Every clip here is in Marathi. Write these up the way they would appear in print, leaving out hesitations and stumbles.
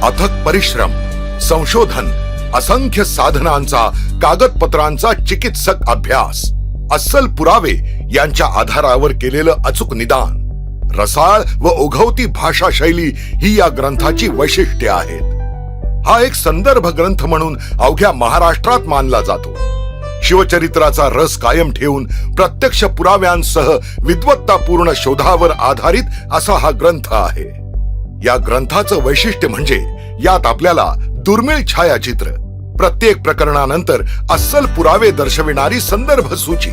अथक परिश्रम, संशोधन, असंख्य साधनांचा, कागदपत्रांचा चिकित्सक अभ्यास, अस्सल पुरावे यांच्या आधारावर केलेलं अचूक निदान, रसाळ व ओघवती भाषा शैली ही या ग्रंथाची वैशिष्ट्ये आहेत. हा एक संदर्भ ग्रंथ म्हणून अवघ्या महाराष्ट्रात मानला जातो. शिवचरित्राचा रस कायम ठेवून प्रत्यक्ष पुराव्यांसह विद्वत्तापूर्ण शोधावर आधारित असा हा ग्रंथ आहे. या ग्रंथाचं वैशिष्ट्य म्हणजे यात आपल्याला दुर्मिळ छायाचित्र, प्रत्येक प्रकरणानंतर अस्सल पुरावे दर्शविणारी संदर्भ सूची,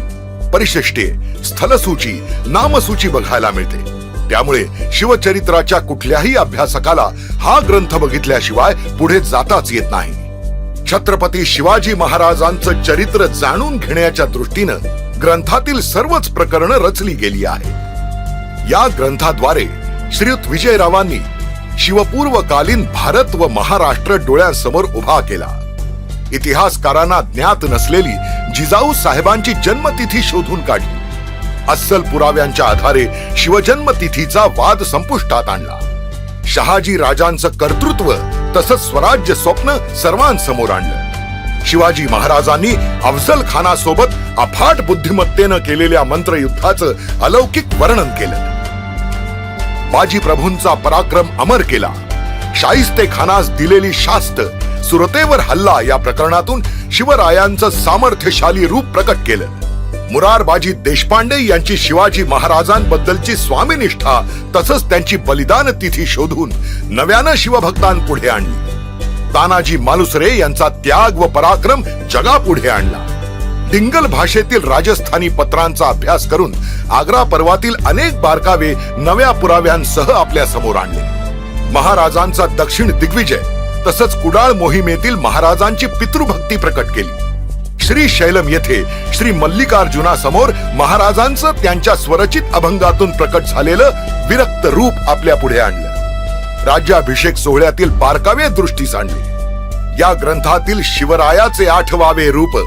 परिशिष्टे, स्थलसूची, नामसूची बघायला मिळते. त्यामुळे शिवचरित्राच्या कुठल्याही अभ्यासकाला हा ग्रंथ बघितल्याशिवाय पुढे जाताच येत नाही. छत्रपती शिवाजी महाराजांचं चरित्र जाणून घेण्याच्या दृष्टीनं ग्रंथातील सर्वच प्रकरणं रचली गेली आहेत. या ग्रंथाद्वारे श्रीयुत विजयरावांनी शिवपूर्वकालीन भारत व महाराष्ट्र डोळ्यासमोर उभा केला. इतिहासकारांना ज्ञात नसलेली जिजाऊ साहेबांची जन्मतिथी शोधून काढली. अस्सल पुराव्यांच्या आधारे शिवजन्मतिथीचा वाद संपुष्टात आणला. शहाजी राजांचं कर्तृत्व तसंच स्वराज्य स्वप्न सर्वांसमोर आणलं. शिवाजी महाराजांनी अफजल खानासोबत अफाट बुद्धिमत्तेनं केलेल्या मंत्रयुद्धाचं अलौकिक वर्णन केलं. बाजी प्रभूंचा पराक्रम अमर केला. शाहिस्ते खानास दिलेली शास्त, सुरतेवर हल्ला या प्रकरणातून शिवरायांचं सामर्थ्यशाली रूप प्रकट केलं. मुरारबाजी देशपांडे यांची शिवाजी महाराजांबद्दलची स्वामीनिष्ठा तसंच त्यांची बलिदान तिथी शोधून नव्यानं शिवभक्तांपुढे आणली. तानाजी मालुसरे यांचा त्याग व पराक्रम जगापुढे आणला. डिंगल भाषेतील राजस्थानी पत्रांचा अभ्यास करून आग्रा पर्वातील अनेक बारकावे नव्या पुराव्यांसह आपल्या समोर आणले. महाराजांचा दक्षिण दिग्विजय तसंच कुडाळ मोहिमेतील महाराजांची पितृभक्ती प्रकट केली. श्री शैलम येथे श्री मल्लिकार्जुनासमोर महाराजांचं त्यांच्या स्वरचित अभंगातून प्रकट झालेलं विरक्त रूप आपल्या पुढे आणलं. राज्याभिषेक सोहळ्यातील बारकावे दृष्टीस आणले. या ग्रंथातील शिवरायाचे 8वावे रूप,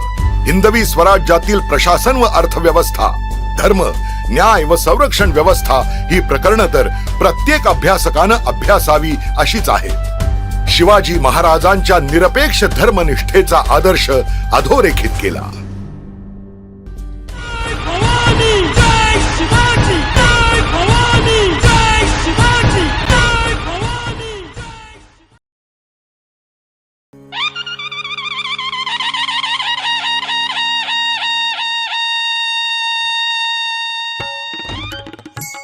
हिंदवी स्वराज्यातील प्रशासन व अर्थव्यवस्था, धर्म, न्याय व संरक्षण व्यवस्था ही प्रकरणं तर प्रत्येक अभ्यासकानं अभ्यासावी अशीच आहेत. शिवाजी महाराजांच्या निरपेक्ष धर्मनिष्ठेचा आदर्श अधोरेखित केला.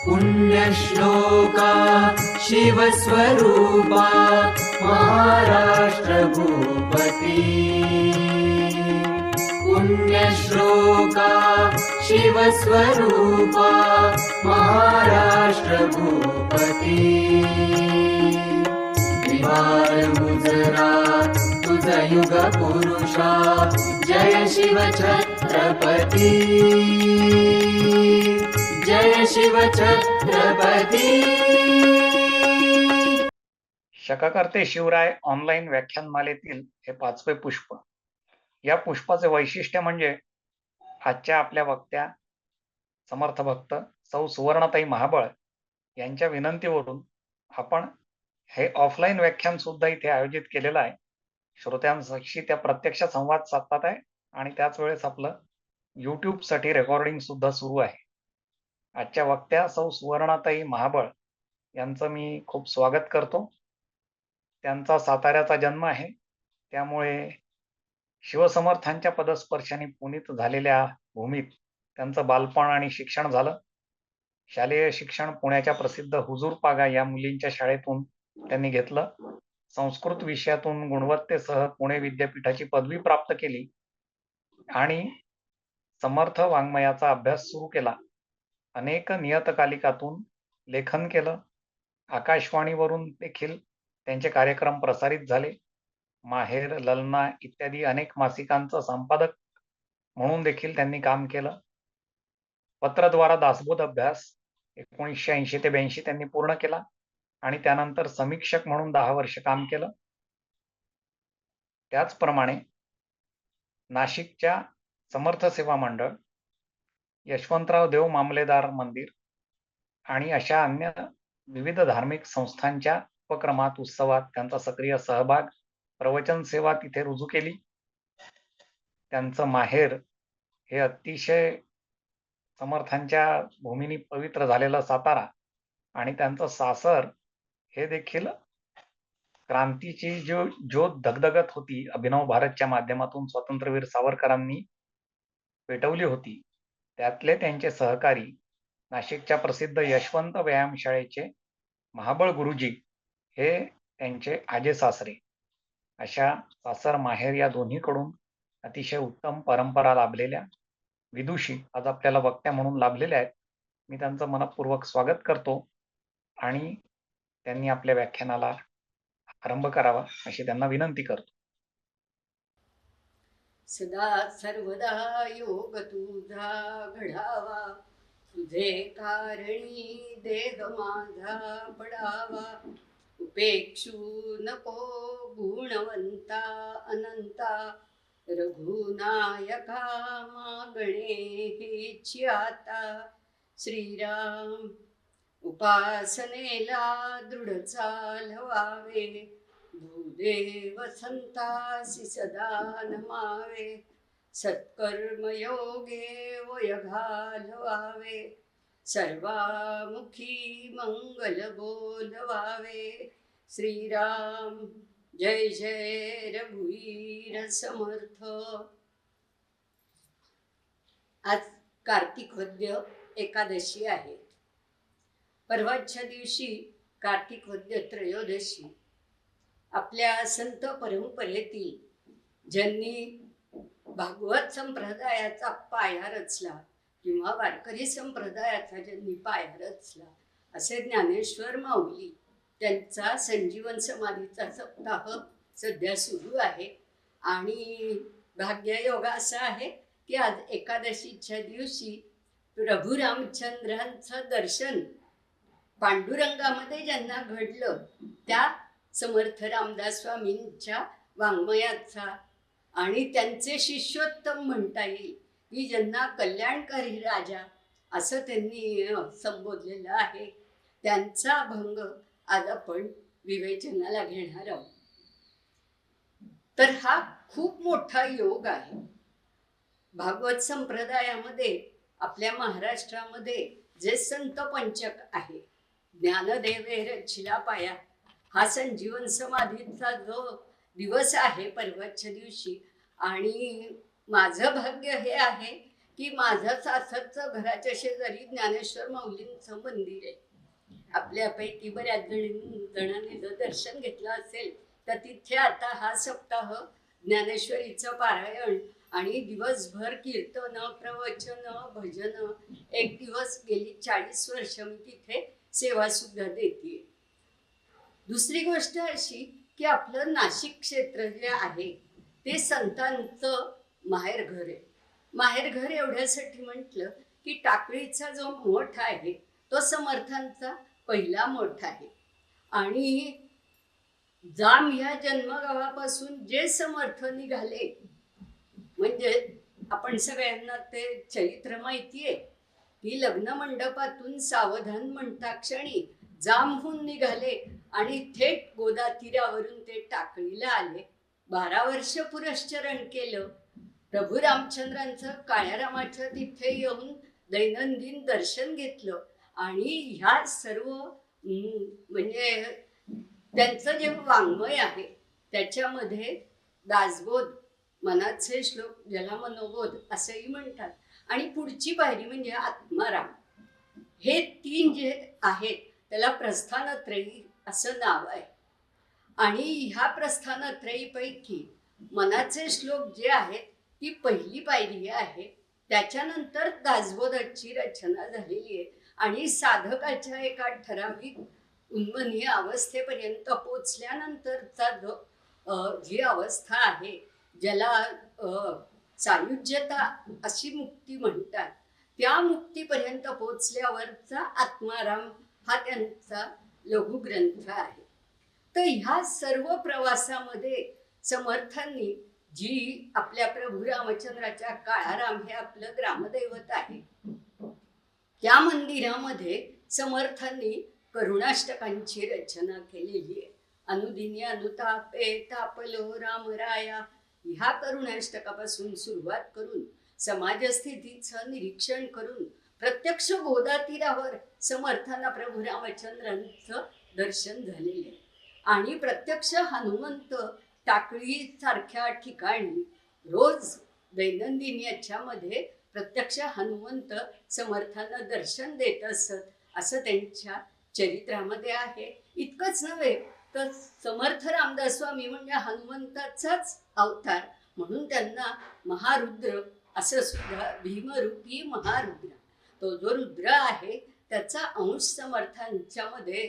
पुण्यश्लोका शिवस्वरूपा महाराष्ट्र भूपती. पुण्यश्लोका शिवस्वरूपा महाराष्ट्र भूपती. त्रिवार गुजरात तुझ युग पुरुषा, जय शिव छत्रपती, जय शिव छत्रपती. शकाकर्ते शिवराय ऑनलाईन व्याख्यानमालेतील हे 5वे पुष्प. या पुष्पाचे वैशिष्ट्य म्हणजे आजच्या आपल्या वक्त्या समर्थ भक्त सौ सुवर्णाताई महाबळ यांच्या विनंतीवरून आपण हे ऑफलाईन व्याख्यान सुद्धा इथे आयोजित केलेलं आहे. श्रोत्यांशी त्या प्रत्यक्ष संवाद साधतात आहे आणि त्याच वेळेस आपलं YouTube साठी रेकॉर्डिंग सुद्धा सुरू आहे. आजच्या वक्त्या सौ सुवर्णाताई महाबळ यांचं मी खूप स्वागत करतो. त्यांचा साताऱ्याचा जन्म आहे, त्यामुळे शिवसमर्थांच्या पदस्पर्शाने पुनीत झालेल्या भूमीत त्यांचं बालपण आणि शिक्षण झालं. शालेय शिक्षण पुण्याच्या प्रसिद्ध हुजूर पागा या मुलींच्या शाळेतून त्यांनी घेतलं. संस्कृत विषयातून गुणवत्तेसह पुणे विद्यापीठाची पदवी प्राप्त केली आणि समर्थ वाङ्मयाचा अभ्यास सुरू केला. अनेक नियतकालिकातून लेखन केलं. आकाशवाणीवरून देखील त्यांचे कार्यक्रम प्रसारित झाले. माहेर, ललना इत्यादी अनेक मासिकांचं संपादक म्हणून देखील त्यांनी काम केलं. पत्रद्वारा दासबोध अभ्यास 1980 ते 82 त्यांनी पूर्ण केला आणि त्यानंतर समीक्षक म्हणून 10 वर्ष काम केलं. त्याचप्रमाणे नाशिकच्या समर्थ सेवा मंडळ, यशवंतराव देव मामलेदार मंदिर आणि अशा अन्य विविध धार्मिक संस्थांच्या उपक्रमात, उत्सवात त्यांचा सक्रिय सहभाग, प्रवचन सेवा तिथे रुजू केली. त्यांचं माहेर हे अतिशय समर्थांच्या भूमीने पवित्र झालेलं सातारा आणि त्यांचं सासर हे देखील क्रांतीची जो ज्योत धगधगत होती, अभिनव भारतच्या माध्यमातून स्वातंत्र्यवीर सावरकरांनी पेटवली होती. त्यातले त्यांचे सहकारी नाशिकच्या प्रसिद्ध यशवंत व्यायामशाळेचे महाबळ गुरुजी हे त्यांचे आजे सासरे. अशा सासर माहेर या दोन्हीकडून अतिशय उत्तम परंपरा लाभलेल्या विदुषी आज आपल्याला वक्त्या म्हणून लाभलेल्या आहेत. मी त्यांचं मनपूर्वक स्वागत करतो आणि त्यांनी आपल्या व्याख्यानाला आरंभ करावा अशी त्यांना विनंती करतो. सदा सर्वदा योग तुझा घडावा, तुझे कारणी देह माझा पडावा. उपेक्षू नको गुणवंता अनंता, रघुनायका मागणे हेची आता. श्रीराम उपासनेला दृढ चालवावे, भूदेव संतासी सदा नमावे. सत्कर्म योगे वय घालवावे, सर्वामुखी मंगल बोलवावे. श्रीराम जय जय रघुवीर समर्थ. आज कार्तिक वद्य एकादशी आहे. परवाच्या दिवशी कार्तिक वद्य त्रयोदशी आपल्या संत परंपरेतील ज्यांनी भागवत संप्रदायाचा पाया रचला किंवा वारकरी संप्रदायाचा ज्यांनी पाया रचला असे ज्ञानेश्वर माऊली, त्यांचा संजीवन समाधीचा सप्ताह सध्या सुरू आहे. आणि भाग्ययोग असा आहे की आज एकादशीच्या दिवशी प्रभू रामचंद्रांचं दर्शन पांडुरंगामध्ये ज्यांना घडलं त्या समर्थ रामदास स्वामींच्या वाङ्मयाचा आणि त्यांचे शिष्योत्तम म्हणता येईल की ज्यांना कल्याणकारी राजा असं त्यांनी संबोधलेलं आहे, त्यांचा अभंग आज आपण विवेचनाला घेणार आहोत. तर हा खूप मोठा योग आहे. भागवत संप्रदायामध्ये आपल्या महाराष्ट्रामध्ये जे संत पंचक आहे, ज्ञानदेवे रचिला पाया, हा संजीवन समाधीचा जो दिवस आहे परवाच्या दिवशी. आणि माझं भाग्य हे आहे की माझं सासरचं घराच्या शेजारी ज्ञानेश्वर माऊलींचं मंदिर आहे. आपल्यापैकी बऱ्याच जणांनी जर दर्शन घेतलं असेल तर तिथे आता हा सप्ताह ज्ञानेश्वरीचं पारायण आणि दिवसभर कीर्तन, प्रवचन, भजन, एक दिवस गेली 40 वर्ष मी तिथे सेवा सुद्धा देते. दुसरी गोष्ट अशी की आपलं नाशिक क्षेत्र जे आहे ते संतांचं माहेरघर आहे. माहेरघर एवढ्यासाठी म्हटलं की टाकळीचा जो मठ आहे तो समर्थांचा पहिला मठ आहे. आणि जाम ह्या जन्मगावापासून जे समर्थ निघाले, म्हणजे आपण सगळ्यांना ते चरित्र माहिती आहे की लग्न मंडपातून सावधान म्हणता क्षणी जामहून निघाले आणि थेट गोदा तीरावरून ते टाकळीला आले. 12 वर्ष पुरश्चरण केलं. प्रभू रामचंद्रांचं काळ्यारामाच्या तिथे येऊन दैनंदिन दर्शन घेतलं. आणि ह्या सर्व म्हणजे त्यांचं जे वाङ्मय आहे त्याच्यामध्ये दासबोध, मनाचे श्लोक, ज्याला मनोबोध असंही म्हणतात, आणि पुढची पायरी म्हणजे आत्माराम, हे 3 जे आहेत त्याला प्रस्थानत्रयी असं नाव आहे. आणि ह्या प्रस्थानत्रयीपैकी मनाचे श्लोक जे आहेत ती पहिली पायरी आहे. त्याच्यानंतर दासबोधाची रचना झालेली आहे आणि साधकाच्या एका ठराविक उन्मनीय अवस्थेपर्यंत पोचल्यानंतरचा जी अवस्था आहे ज्याला सायुज्यता अशी मुक्ती म्हणतात, त्या मुक्तीपर्यंत पोचल्यावरचा आत्माराम हा त्यांचा लघुग्रंथ आहे. तर ह्या सर्व प्रवासामध्ये समर्थांनी जी आपल्या प्रभू रामचंद्राच्या काळाराम हे आपलं ग्रामदैवत आहे, त्या मंदिरामध्ये समर्थांनी करुणाष्टकांची रचना केलेली आहे. अनुदिनी अनुतापे तापलो रामराया, ह्या करुणाष्टकापासून सुरुवात करून समाजस्थितीचं निरीक्षण करून प्रत्यक्ष गोदातीरावर समर्थांना प्रभू रामचंद्रांचं दर्शन झालेले आहे. आणि प्रत्यक्ष हनुमंत टाकळी सारख्या ठिकाणी रोज दैनंदिन याच्यामध्ये प्रत्यक्ष हनुमंत समर्थांना दर्शन देत असत, असं त्यांच्या चरित्रामध्ये आहे. इतकंच नव्हे तर समर्थ रामदास स्वामी म्हणजे हनुमंताचाच अवतार, म्हणून त्यांना महारुद्र असं सुद्धा, भीमरूपी महारुद्र, तो जो रुद्र आहे त्याचा अंश समर्थांच्यामध्ये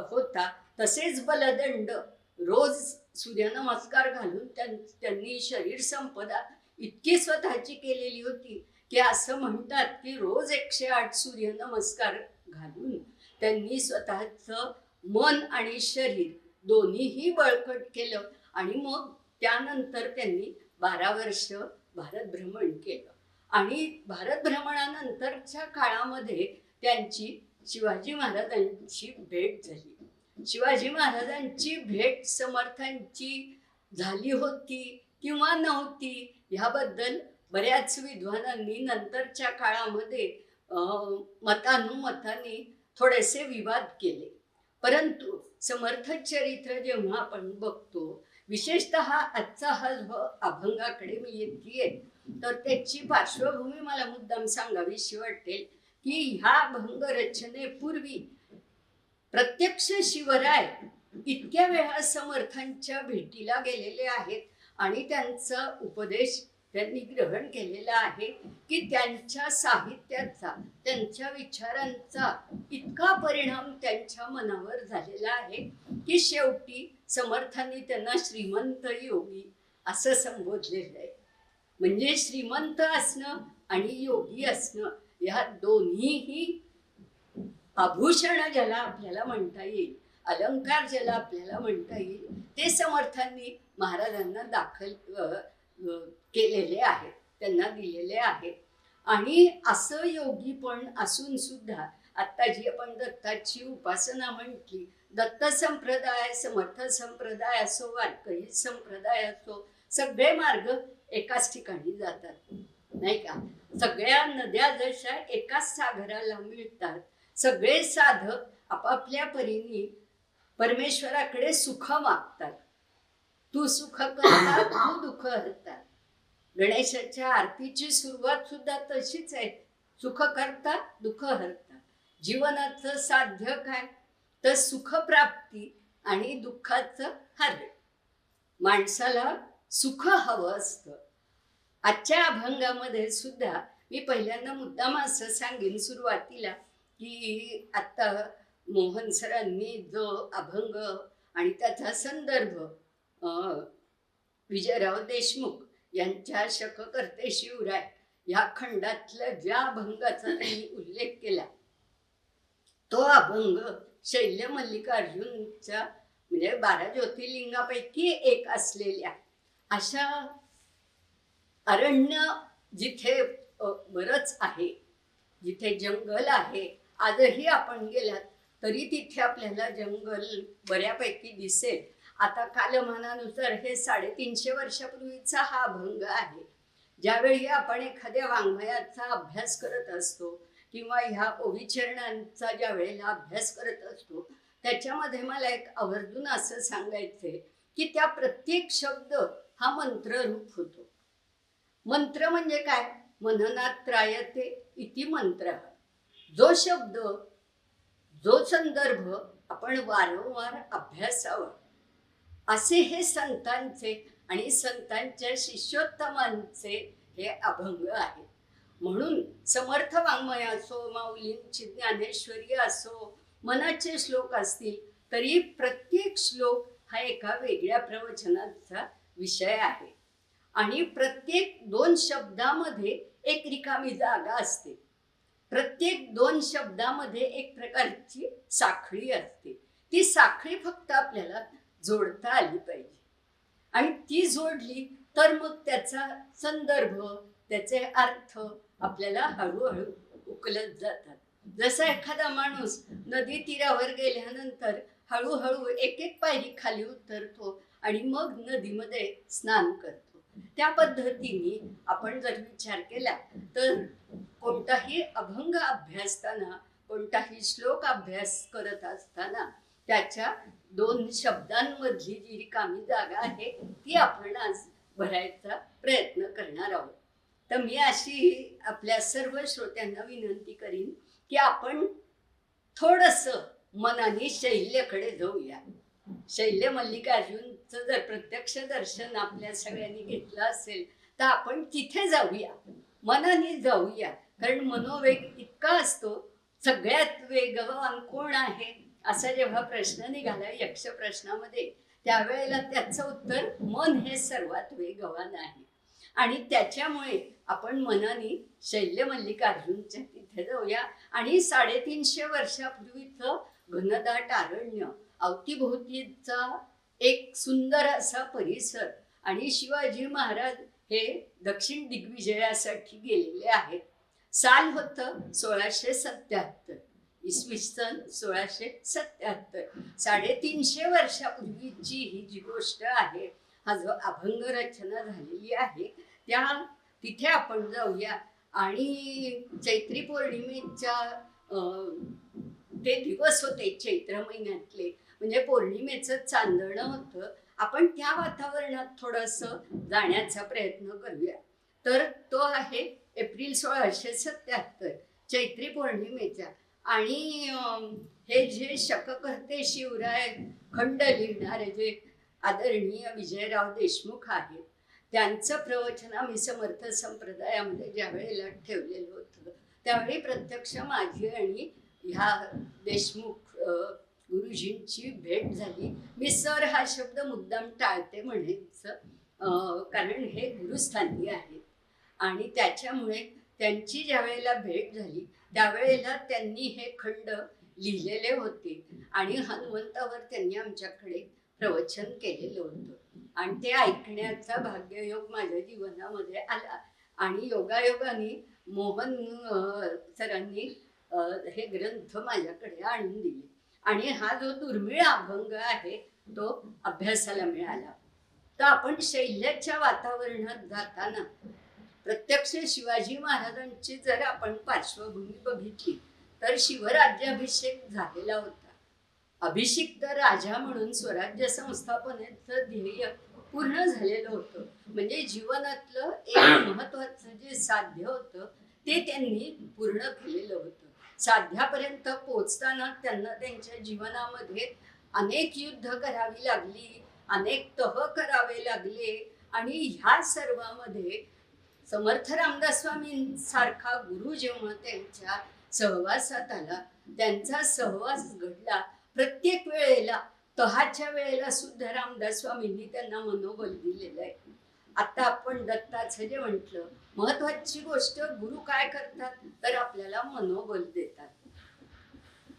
होता. तसेच बलदंड रोज सूर्यनमस्कार घालून त्यांनी शरीर संपदा इतकी स्वतःची केलेली होती की असं म्हणतात की रोज 108 सूर्यनमस्कार घालून त्यांनी स्वतःचं मन आणि शरीर दोन्हीही बळकट केलं. आणि मग त्यानंतर त्यांनी 12 वर्ष भारत भ्रमण केलं. आणि भारत भ्रमणानंतरच्या काळामध्ये त्यांची शिवाजी महाराजांची भेट झाली. शिवाजी महाराजांची भेट समर्थांची झाली होती किंवा नव्हती ह्याबद्दल बऱ्याच विद्वानांनी नंतरच्या काळामध्ये मतानुमताने थोडेसे विवाद केले. परंतु समर्थ चरित्र जेव्हा आपण बघतो, विशेषतः आजचा हा जो अभंगाकडे मी येतेय, तर त्याची पार्श्वभूमी मला मुद्दाम सांगावीशी वाटेल की ह्या अभंग रचनेपूर्वी प्रत्यक्ष शिवराय इतक्या वेळा समर्थांच्या भेटीला गेलेले आहेत आणि त्यांचा उपदेश त्यांनी ग्रहण केलेला आहे की त्यांच्या साहित्याचा, त्यांच्या विचारांचा इतका परिणाम त्यांच्या मनावर झालेला आहे की शेवटी समर्थांनी त्यांना श्रीमंत योगी असं संबोधलेलं आहे. म्हणजे श्रीमंत असणं आणि योगी असणं ह्या दोन्हीही आभूषण ज्याला आपल्याला म्हणता येईल, अलंकार ज्याला आपल्याला म्हणता येईल, ते समर्थांनी महाराजांना दाखल केलेले आहेत, त्यांना दिलेले आहेत. आणि असं योगी पण असून सुद्धा आता जी आपण दत्ताची उपासना म्हटली, दत्त संप्रदाय, समर्थ संप्रदाय असो, वारकरी संप्रदाय असो, सगळे मार्ग एकाच ठिकाणी जातात, नाही का? सगळ्या नद्या जशा एकाच सागराला मिळतात, सगळे साधक आपापल्या परीने परमेश्वराकडे सुख मागतात. तू सुख करता, तू दुःख हरता. गणेशाच्या आरतीची सुरुवात सुद्धा तशीच आहे, सुख करता दुःख हरता. जीवनाचं साध्य काय तर सुखप्राप्ती आणि दुःखाचं हरण. माणसाला सुख हवं असतं. आजच्या अभंगामध्ये सुद्धा मी पहिल्यांदा मुद्दाम असं सांगेन सुरुवातीला की आता मोहन सरांनी जो अभंग आणि त्याचा संदर्भ विजयराव देशमुख यांच्या शककर्ते शिवराय या खंडातल्या ज्या अभंगाचा त्यांनी उल्लेख केला, तो अभंग शैल्य मल्लिकार्जुनच्या म्हणजे 12 ज्योतिर्लिंगापैकी एक असलेल्या अशा अरण्य जिथे बरंच आहे, जिथे जंगल आहे, आजही आपण गेलात तरी तिथे आपल्याला जंगल बऱ्यापैकी दिसेल. आता कालमानानुसार हे 350 वर्षापूर्वीचा हा अभंग आहे. ज्यावेळी आपण एखाद्या वाङ्मयाचा अभ्यास करत असतो किंवा ह्या ओविचरणांचा ज्या वेळेला अभ्यास करत असतो, त्याच्यामध्ये मला एक आवर्जून असं सांगायचंय की त्या प्रत्येक शब्द हा मंत्ररूप होतो. मंत्र म्हणजे काय? मननात त्रायते इति मंत्र. जो शब्द, जो संदर्भ आपण वारंवार अभ्यासावा, असे हे संतांचे आणि संतांच्या शिष्योत्तमांचे हे अभंग आहे. म्हणून समर्थ वाङ्मय असो, माऊलींची ज्ञानेश्वरी असो, मनाचे श्लोक असतील तरी प्रत्येक श्लोक हा एका वेगळ्या प्रवचनाचा विषय आहे. आणि प्रत्येक 2 शब्दामध्ये एक रिकामी जागा असते. प्रत्येक 2 शब्दामध्ये एक प्रकारची साखळी असते. ती साखळी फक्त आपल्याला जोडता आली पाहिजे आणि ती जोडली तर मग त्याचा संदर्भ, त्याचे अर्थ आपल्याला हळूहळू उकलत जातात. जसा एखादा माणूस नदी तीरावर गेल्यानंतर हळूहळू एक एक पायरी खाली उतरतो आणि मग नदीमध्ये स्नान करतो, त्या पद्धतीने आपण जर विचार केला तर कोणताही अभंग अभ्यासताना, कोणताही श्लोक अभ्यास करत असताना त्याच्या 2 शब्दांमधली जी रिकामी जागा आहे ती आपण आज भरायचा प्रयत्न करणार आहोत. तर मी अशी आपल्या सर्व श्रोत्यांना विनंती करीन की आपण थोडंसं मनाने शैल्यकडे जाऊया. शैल्य मल्लिकार्जुनचं जर प्रत्यक्ष दर्शन आपल्या सगळ्यांनी घेतलं असेल तर आपण तिथे जाऊया, मनाने जाऊया. कारण मनोवेग इतका असतो. सगळ्यात वेगवान कोण आहे असा जेव्हा प्रश्न निघाला यक्ष प्रश्नामध्ये, त्यावेळेला त्याचं उत्तर मन हे सर्वात वेगवान आहे. आणि त्याच्यामुळे आपण मनाने शैल्य मल्लिकार्जुनच्या तिथे जाऊया आणि 350 वर्षापूर्वीचं घनदाट अरण्य, अवतीभोवतीचा एक सुंदर असा परिसर, आणि शिवाजी महाराज हे दक्षिण दिग्विजयासाठी गेलेले आहेत. साल होतं 1677, इसवी सन 1677. 350 वर्षापूर्वीची ही जी गोष्ट आहे, हा जो अभंग रचना झालेली आहे त्या तिथे आपण जाऊया. आणि चैत्री पौर्णिमेच्या ते दिवस होते चैत्र महिन्यातले, म्हणजे पौर्णिमेचं चांदणं होतं. आपण त्या वातावरणात थोडंसं जाण्याचा प्रयत्न करूया. तर तो आहे एप्रिल 1677 चैत्री पौर्णिमेचा. आणि हे जे शककर्ते शिवराय खंड लिहिणारे जे आदरणीय विजयराव देशमुख आहेत, त्यांचं प्रवचन आम्ही समर्थ संप्रदायामध्ये ज्या वेळेला ठेवलेलं होतं त्यावेळी प्रत्यक्ष माझी आणि ह्या देशमुख गुरुजींची भेट झाली. मी सर हा शब्द मुद्दाम टाळते म्हणायचं, कारण हे गुरुस्थानी आहेत. आणि त्याच्यामुळे त्यांची ज्या वेळेला भेट झाली त्यावेळेला त्यांनी हे खंड लिहिलेले होते आणि हनुमंतावर त्यांनी आमच्याकडे प्रवचन केलेलं होतं. आणि ते ऐकण्याचा भाग्ययोग माझ्या जीवनामध्ये आला. आणि योगायोगाने मोहन सरांनी हे ग्रंथ माझ्याकडे आणून दिले आणि हा जो दुर्मिळ अभंग आहे तो अभ्यासाला मिळाला. तर आपण शैल्याच्या वातावरणात जाताना प्रत्यक्ष शिवाजी महाराजांची जर आपण पार्श्वभूमी बघितली तर शिवराज्याभिषेक झालेला होता. अभिषिक्त राजा म्हणून स्वराज्य संस्थापनेचं ध्येय पूर्ण झालेलं होतं. म्हणजे जीवनातलं एक महत्वाचं जे साध्य होतं ते त्यांनी पूर्ण केलेलं होतं. साध्यापर्यंत पोचताना त्यांना त्यांच्या जीवनामध्ये अनेक युद्ध करावी लागली, अनेक तह करावे लागले. आणि ह्या सर्वामध्ये समर्थ रामदास स्वामींसारखा गुरु जेव्हा त्यांच्या सहवासात आला, त्यांचा सहवास घडला. प्रत्येक वेळेला, तहाच्या वेळेला सुद्धा रामदास स्वामींनी त्यांना मनोबल दिलेलं आहे. आता आपण दत्ताचं जे म्हटलं, महत्वाची गोष्ट गुरु काय करतात तर आपल्याला मनोबल देतात.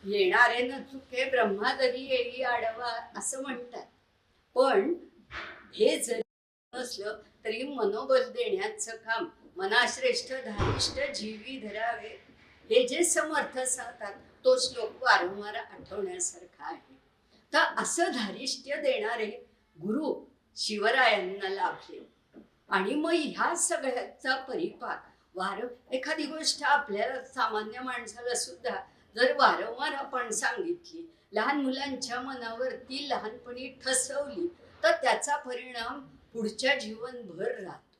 येणारे न चुके ब्रह्मा जरी येई आडवा असं म्हणतात. पण हे जरी नसलं तरी मनोबल देण्याचं काम मनाश्रेष्ठ धारिष्ठ जीवी धरावे हे जे समर्थ सांगतात तो श्लोक वारंवार आठवण्यासारखा आहे. तर असं धारिष्ट्य देणारे गुरु शिवरायांना लाभले. आणि मग ह्या सगळ्याचा परिपाक एखादी गोष्ट आपल्याला सामान्य माणसाला सुद्धा जर वारंवार आपण सांगितली, लहान मुलांच्या मनावरती लहानपणी ठसवली तर त्याचा परिणाम पुढच्या जीवनभर राहतो.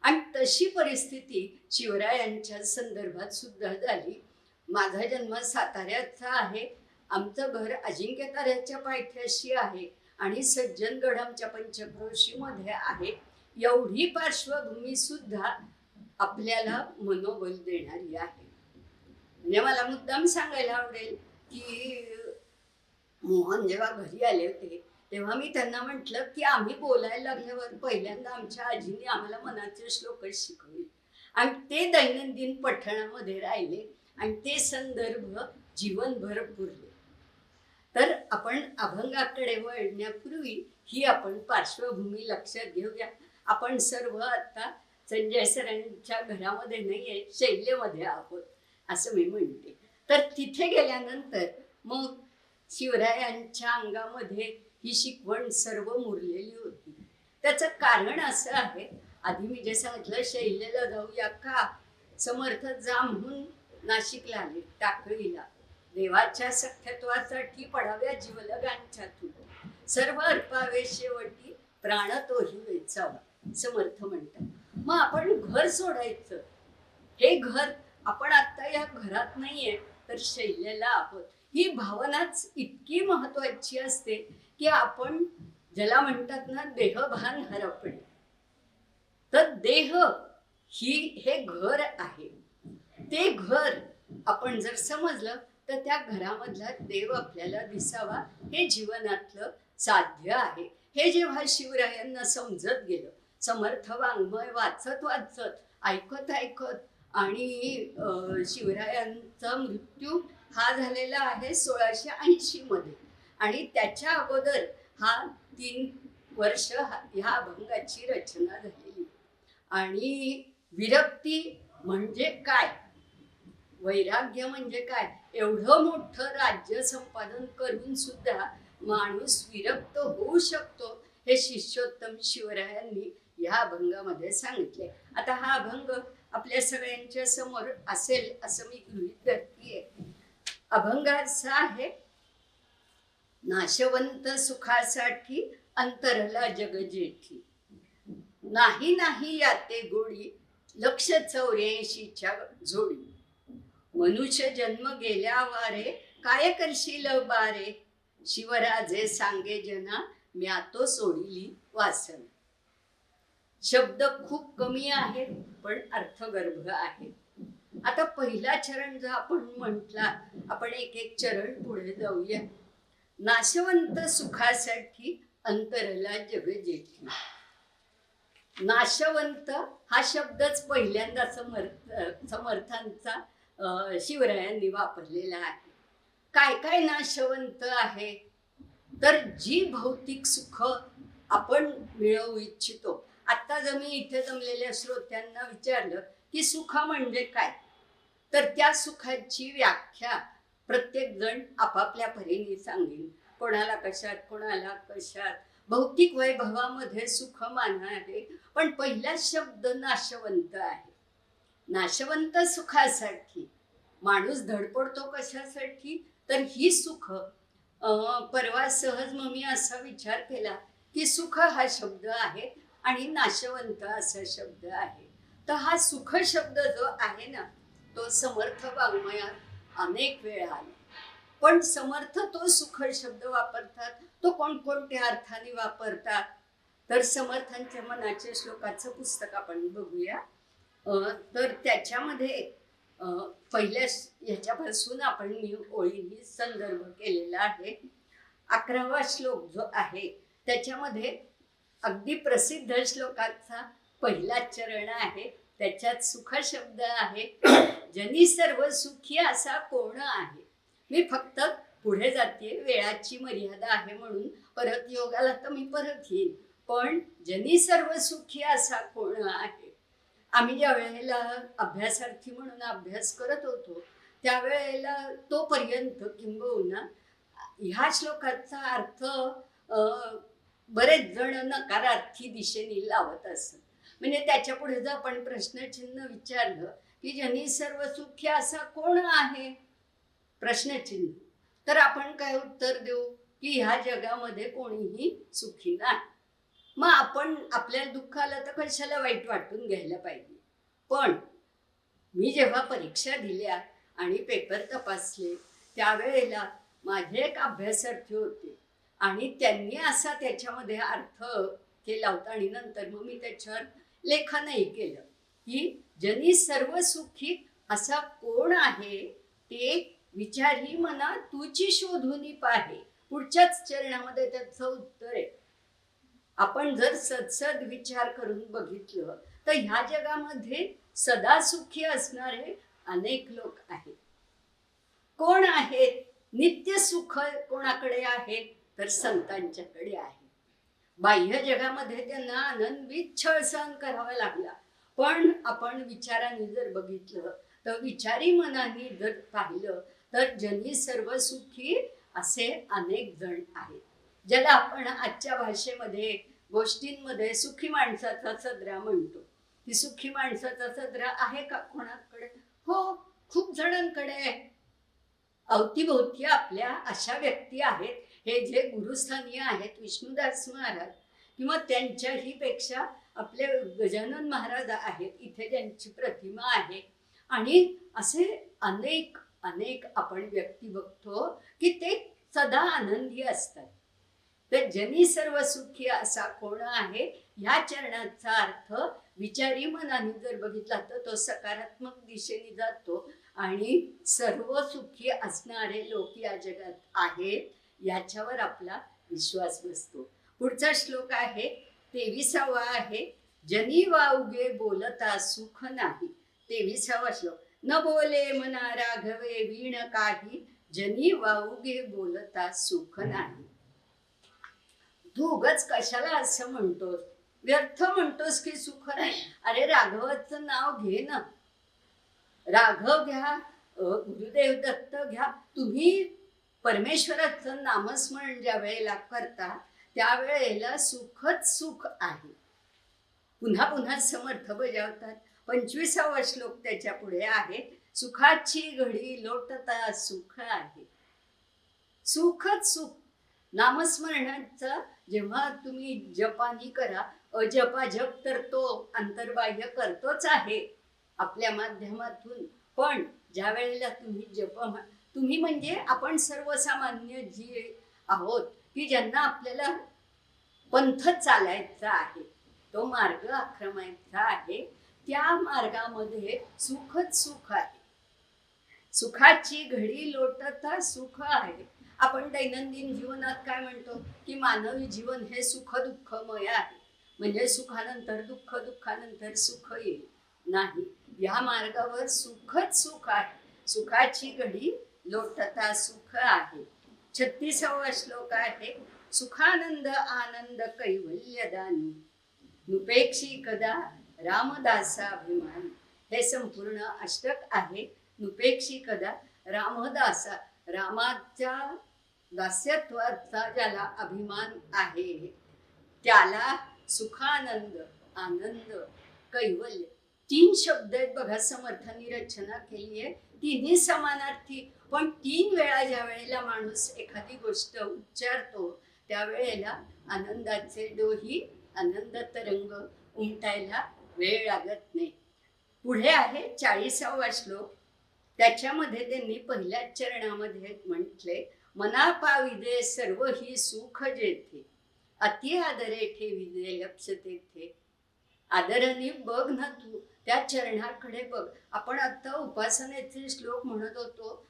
आणि तशी परिस्थिती शिवरायांच्या संदर्भात सुद्धा झाली. माझा जन्म साताऱ्याचा आहे, आमचं घर अजिंक्यताऱ्याच्या पायथ्याशी आहे आणि सज्जनगड आमच्या पंचक्रोशीमध्ये आहे. एवढी पार्श्वभूमी सुद्धा आपल्याला मनोबल देणारी आहे. म्हणजे मला मुद्दाम सांगायला आवडेल की मोहन जेव्हा घरी आले होते तेव्हा मी त्यांना म्हटलं की आम्ही बोलायला लागल्यावर पहिल्यांदा आमच्या आजीने आम्हाला मनाचे श्लोकच शिकवले आणि ते दैनंदिन पठणामध्ये राहिले आणि ते संदर्भ जीवनभर पुरले. तर आपण अभंगाकडे वळण्यापूर्वी ही आपण पार्श्वभूमी लक्षात घेऊया. आपण सर्व आता संजय सरांच्या घरामध्ये नाहीये, शैल्यमध्ये आहोत असं मी म्हणते. तर तिथे गेल्यानंतर मग शिवरायांच्या अंगामध्ये ही शिकवण सर्व मुरलेली होती. त्याचं कारण असं आहे, आधी मी जे सांगितलं शैल्यला जाऊया का, समर्थ जा म्हणून नाशिकला आले, टाकळीला देवाच्या सख्यत्वासाठी पडाव्या जीवलगांच्यातून सर्व अर्पावे शेवटी प्राण तोही वेचावा, समर्थ म्हणतात. मग आपण घर सोडायचं, हे घर आपण आता या घरात नाहीये तर शैल्यला आहोत, ही भावनाच इतकी महत्वाची असते की आपण ज्याला म्हणतात ना देहभान हरपणे, तर देह हे घर आहे. ते घर आपण जर समजलं तर त्या घरामधला देव आपल्याला दिसावा, हे जीवनातलं साध्य आहे. हे जेव्हा शिवरायांना समजत गेलं, समर्थ वाङ्मय वाचत वाचत, ऐकत ऐकत, आणि शिवरायांचा मृत्यू हा झालेला आहे 1680 मध्ये, आणि त्याच्या अगोदर हा 3 वर्ष ह्या अभंगाची रचना झालेली. आणि विरक्ती म्हणजे काय, वैराग्य म्हणजे काय, एवढं मोठं राज्य संपादन करून सुद्धा माणूस विरक्त होऊ शकतो, हे शिष्योत्तम शिवरायांनी या अभंगामध्ये सांगितले. आता हा अभंग आपल्या सगळ्यांच्या समोर असेल असं मी गृहीत धरतीये. अभंग असा आहे, नाशवंत सुखासाठी अंतरला जग जेठी, नाही नाही याते गोडी 184च्या जोडी, मनुष्य जन्म गेल्या वारे काय करशील बारे, शिवराजे सांगे जना म्या तो सोडिली वासन. शब्द खूप कमी आहेत पण अर्थगर्भ आहे. आता पहिला चरण जो आपण म्हटला, आपण एक एक चरण पुढे जाऊया. नाशवंत सुखासाठी अंतरला जग जेठी. नाशवंत हा शब्दच पहिल्यांदा समर्थांचा शिवरायांनी वापरलेला आहे. काय काय नाशवंत आहे, तर जी भौतिक सुख आपण मिळवू इच्छितो. आता जर मी इथे जमलेल्या श्रोत्यांना विचारलं की सुख म्हणजे काय, तर त्या सुखाची व्याख्या प्रत्येक जण आपापल्या परीने सांगेल. कोणाला कशात, कोणाला कशात. भौतिक वैभवामध्ये सुख मान आहे, पण पहिला शब्द नाशवंत आहे. नाशवंत सुखासाठी माणूस धडपडतो कशासाठी, तर ही सुख. परवा सहज मग मी असा विचार केला की सुख हा शब्द आहे आणि नाशवंत असा शब्द आहे. तर हा सुख शब्द जो आहे ना, तो समर्थ वाङ्मयात अनेक वेळा आला. पण समर्थ तो सुख शब्द वापरतात, तो कोणकोणत्या अर्थाने वापरतात, तर समर्थांच्या मनाचे श्लोकाचं पुस्तक आपण बघूया. तर त्याच्यामध्ये पहिल्या ह्याच्यापासून आपण मी ओळींनी संदर्भ केलेला आहे. 11वा श्लोक जो आहे त्याच्यामध्ये अगदी प्रसिद्ध श्लोकाचा पहिला चरण आहे. त्याच्यात सुख शब्द आहे, जनी सर्व सुखी असा कोण आहे. मी फक्त पुढे जाते, वेळाची मर्यादा आहे म्हणून परत योगाला तर मी परत येईन. पण जनी सर्व सुखी असा कोण आहे. आम्ही ज्या वेळेला अभ्यासार्थी म्हणून अभ्यास करत होतो त्यावेळेला तोपर्यंत किंबहुना ह्या श्लोकाचा अर्थ बरेच जण नकारार्थी दिशेने लावत असत. म्हणजे त्याच्या पुढे जर आपण प्रश्नचिन्ह विचारलं की जनी सर्व सुखी असा कोण आहे, प्रश्नचिन्ह, तर आपण काय उत्तर देऊ की ह्या जगामध्ये कोणीही सुखी नाही. मग आपण आपल्याला दुःख आलं तर कशाला वाईट वाटून घ्यायला पाहिजे. पण मी जेव्हा परीक्षा दिल्या आणि पेपर तपासले त्यावेळेला माझे एक अभ्यासार्थी होते आणि त्यांनी असा त्याच्यामध्ये अर्थ केला होता आणि नंतर मग मी त्याच्यावर लेखनही केलं की जनी सर्व सुखी असा कोण आहे, ते विचारी मना तुची शोधून पाहे. पुढच्याच चरणामध्ये त्याचं उत्तर आहे. आपण जर सदसद विचार करून बघितलं तर ह्या जगामध्ये सदा सुखी असणारे अनेक लोक आहेत. कोण आहेत? नित्य सुख कोणाकडे आहे, तर संतांच्याकडे आहे. बाह्य जगामध्ये त्यांना आनंदित छळ सहन करावा लागला. पण आपण विचाराने जर बघितलं तर विचारी मनाने जर पाहिलं तर जनी सर्व सुखी असे अनेक जण आहेत, ज्याला आपण आजच्या भाषेमध्ये गोष्टींमध्ये सुखी माणसाचा सदरा म्हणतो. ती सुखी माणसाचा सदरा आहे का कोणाकडे? हो, खूप जणांकडे आहे. अवतीभोवती आपल्या अशा व्यक्ती आहेत, हे जे गुरुस्थानीय आहेत, विष्णुदास महाराज किंवा त्यांच्याही पेक्षा आपले गजानन महाराज आहेत, इथे ज्यांची प्रतिमा आहे. आणि असे अनेक अनेक आपण व्यक्ती बघतो की ते सदा आनंदी असतात. तर जनी सर्व सुखी असा कोण आहे, ह्या चरणाचा अर्थ विचारी मनाने जर बघितला तर तो सकारात्मक दिशेने जातो आणि सर्व सुखी असणारे लोक या जगात आहेत याच्यावर आपला विश्वास बसतो. पुढचा श्लोक आहे 23वा आहे, जनी वाउगे बोलता सुख नाही. 23वा श्लोक, न बोले मना राघवे वीण काही, जनी वाउगे बोलता सुख नाही. तू उगाच कशाला असं म्हणतोस, व्यर्थ म्हणतोस की सुख नाही. अरे राघवाचं नाव घे ना, राघव घ्या, गुरुदेव दत्त घ्या. तुम्ही परमेश्वराचं नामस्मरण ज्या वेळेला करता त्यावेळेला सुखच सुख आहे. पुन्हा पुन्हा समर्थ बजावतात. 25वा श्लोक त्याच्या पुढे आहे, सुखाची घडी लोटता सुख आहे. सुखच सुख. नामस्मरणाचा जेव्हा तुम्ही जपानी करा, अजपा जप तर तो अंतर्बाह्य करतोच आहे आपल्या माध्यमातून, पण ज्या वेळेला तुम्ही तुम्ही म्हणजे आपण सर्वसामान्य जी आहोत की ज्यांना आपल्याला पंथ चालायचा आहे, तो मार्ग आक्रमायचा आहे, त्या मार्गामध्ये सुखच सुख आहे. सुखाची घडी लोटता सुख आहे. आपण दैनंदिन जीवनात काय म्हणतो की मानवी जीवन हे सुख दुःखमय आहे, म्हणजे सुखानंतर दुःख, दुःखानंतर सुख येईल. नाही, या मार्गावर सुखच सुख आहे. सुखाची घडी लोटता सुख आहे. 36वा श्लोक आहे, सुखानंद आनंद कैवल्यदानी, नुपेक्षी कदा रामदासाभिमानी. हे संपूर्ण अष्टक आहे. नुपेक्षी कदा रामदासा, रामाच्या दास्यत्वाचा ज्याला अभिमान आहे त्याला सुखानंद आनंद कैवल्य, 3 शब्द आहेत बघा. समर्थांनी रचना केली आहे, तिन्ही समानार्थी. पण 3 वेळा ज्या वेळेला माणूस एखादी गोष्ट उच्चारतो त्यावेळेला आनंदाचे डोही, आनंद तरंग उमटायला वेळ लागत नाही. पुढे आहे 40वा श्लोक. त्याच्यामध्ये त्यांनी पहिल्या चरणामध्ये म्हटले, मना पाविदे सर्व ही सुख जेथे, अति आदरे ठेविदे लक्ष तेथे. आदराने बघ ना तू त्या चरणाकडे बघ. आपण आता उपासनेचे श्लोक म्हणत होतो,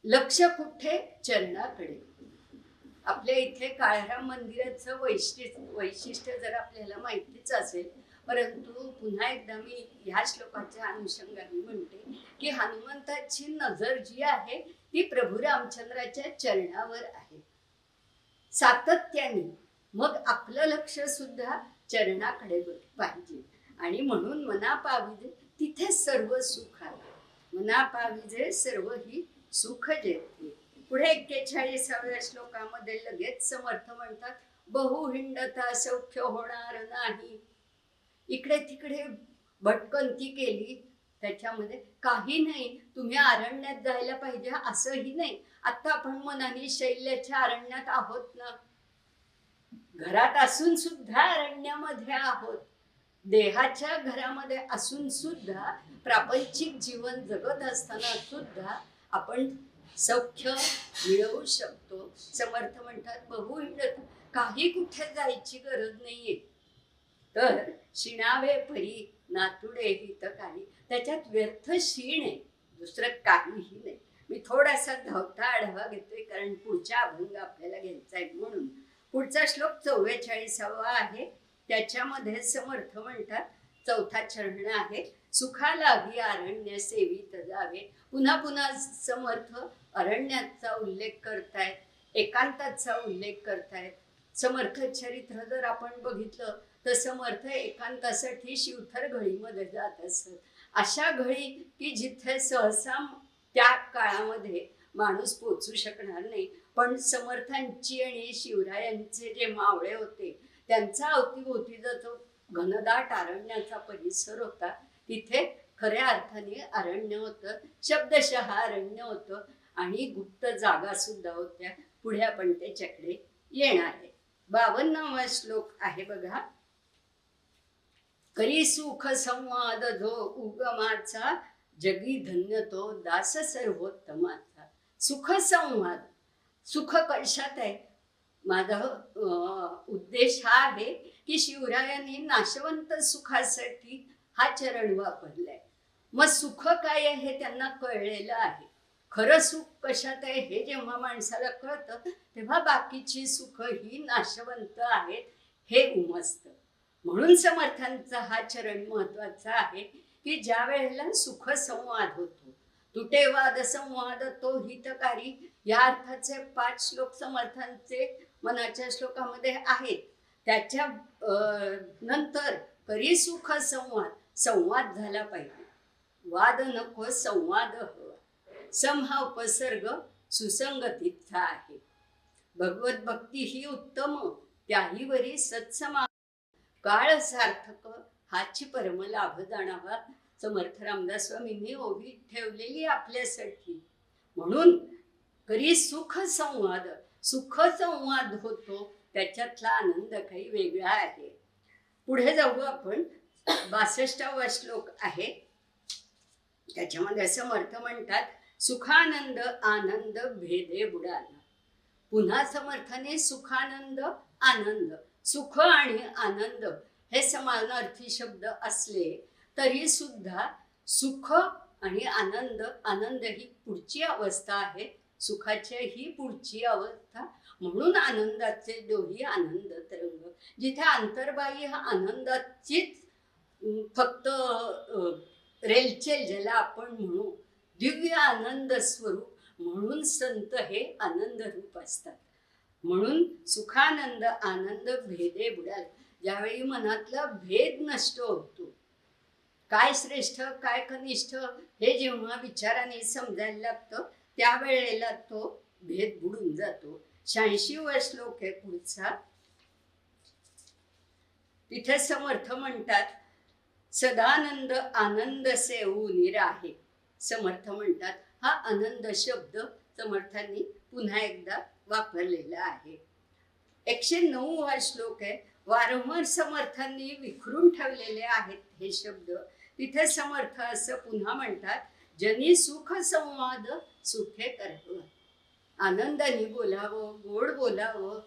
लक्ष कुठे? चरणाकडे. आपल्या इथे काळाराम मंदिराचं वैशिष्ट्य जर आपल्याला माहितीच असेल, परंतु पुन्हा एकदा मी ह्या श्लोकाच्या अनुषंगाने म्हणते की हनुमंताची नजर जी आहे ती प्रभू रामचंद्राच्या चरणावर आहे सातत्याने. मग आपलं लक्ष सुद्धा चरणाकडे पाहिजे. आणि म्हणून मना पाविजे तिथे सर्व सुख आहे. मना पाविजे सर्व ही सुख जेथे. पुढे 41व्या श्लोकामध्ये लगेच समर्थ म्हणतात, बहु हिंडता सौख्य होणार नाही. इकडे तिकडे भटकंती केली त्याच्यामध्ये काही नाही. तुम्ही अरण्यात जायला पाहिजे असंही नाही. आता आपण मनाने शैल्याच्या अरण्यात आहोत ना, घरात असून सुद्धा अरण्यामध्ये आहोत. देहाच्या घरामध्ये असून सुद्धा, प्रापंचिक जीवन जगत असताना सुद्धा आपण सौख्य मिळवू शकतो. समर्थ म्हणतात, बहु हिंडत, काही कुठे जायची गरज नाहीये. तर शिणावे परी नातुडे हित काही. त्याच्यात व्यर्थ शीण आहे, दुसरं काहीही नाही. मी थोडासा धावता आढावा घेतोय कारण पुढचा अभंग आपल्याला घ्यायचा आहे म्हणून. पुढचा श्लोक 44वा आहे. त्याच्यामध्ये समर्थ म्हणतात, 4था चरण आहे, सुखा लागी अरण्य सेवित जावे. पुन्हा पुन्हा समर्थ अरण्याचा उल्लेख करतायत, एकांताचा उल्लेख करतायत. समर्थ चरित्र जर आपण बघितलं तर समर्थ एकांतासाठी शिवथर घळीमध्ये जात असत. अशा घळी की जिथे सहसा त्या काळामध्ये माणूस पोचू शकणार नाही. पण समर्थांची आणि शिवरायांचे जे मावळे होते त्यांचा अवतीभोवतीचा जो घनदाट अरण्याचा परिसर होता तिथे खऱ्या अर्थाने अरण्य होतं, शब्दशः अरण्य होतं आणि गुप्त जागा सुद्धा होत्या. पुढे आपण त्याच्याकडे येणार आहे. 52वा श्लोक आहे बघा. करी सुख संवाद जो उगमाचा, जगी धन्य तो दास सर्वोत्तमाचा. सुख संवाद, सुख कशात आहे? माझा उद्देश हा आहे की शिवरायांनी नाशवंत सुखासाठी हा चरण वापरलाय. मग सुख काय आहे हे त्यांना कळलेलं आहे. खरं सुख कशात आहे हे जेव्हा माणसाला कळतं तेव्हा बाकीची सुख ही नाशवंत आहेत हे उमजतं. म्हणून समर्थांचा हा चरण महत्वाचा आहे की ज्या वेळेला सुख संवाद होतो, तुटे वाद संवाद तो हितकारी, या अर्थाचे 5 श्लोक समर्थांचे मनाच्या श्लोकामध्ये आहेत. त्याच्या नंतर करी सुख संवाद, संवाद झाला पाहिजे, वाद नको संवाद हवा. सम हा उपसर्ग सुसंगतीचा आहे. भगवत भक्ती ही उत्तम, त्याही वरी सत्समा, काळ सार्थक हाची परम लाभ जाणावा. समर्थ रामदास स्वामींनी ओवी ठेवलेली आपल्यासाठी. म्हणून करी सुख संवाद, सुख संवाद होतो त्याच्यातला आनंद काही वेगळा आहे. पुढे जाऊ आपण. 62वा श्लोक आहे. त्याच्यामध्ये समर्थ म्हणतात सुखानंद आनंद भेदे बुडाला. पुन्हा समर्थाने सुखानंद आनंद, सुख आणि आनंद हे समानार्थी शब्द असले तरी सुद्धा सुख आणि आनंद, आनंद ही पुढची अवस्था आहे, सुखाची ही पुढची अवस्था. म्हणून आनंदाचे दोही आनंद तरंग. जिथे अंतर्बाह्य हा आनंदाचीच फक्त रेलचेल ज्याला आपण म्हणू, दिव्य आनंद स्वरूप, म्हणून संत हे आनंद रूप असतात. म्हणून सुखानंद आनंद भेदे बुडाल. ज्यावेळी मनातला भेद नष्ट होतो, काय श्रेष्ठ काय कनिष्ठ हे जेव्हा विचाराने समजायला लागतं त्यावेळेला तो भेद बुडून जातो. 86वा श्लोक आहे पुढचा. तिथे समर्थ म्हणतात सदानंद आनंद सेवून राहे. समर्थ म्हणतात हा आनंद शब्द समर्थांनी पुन्हा एकदा वापरलेला आहे. 109वा श्लोक आहे. वारंवार समर्थांनी विखरून ठेवलेले आहेत हे शब्द. तिथे समर्थ असं पुन्हा म्हणतात जनी सुख संवाद सुखे करावं. आनंदाने बोलावं, गोड बोलावं.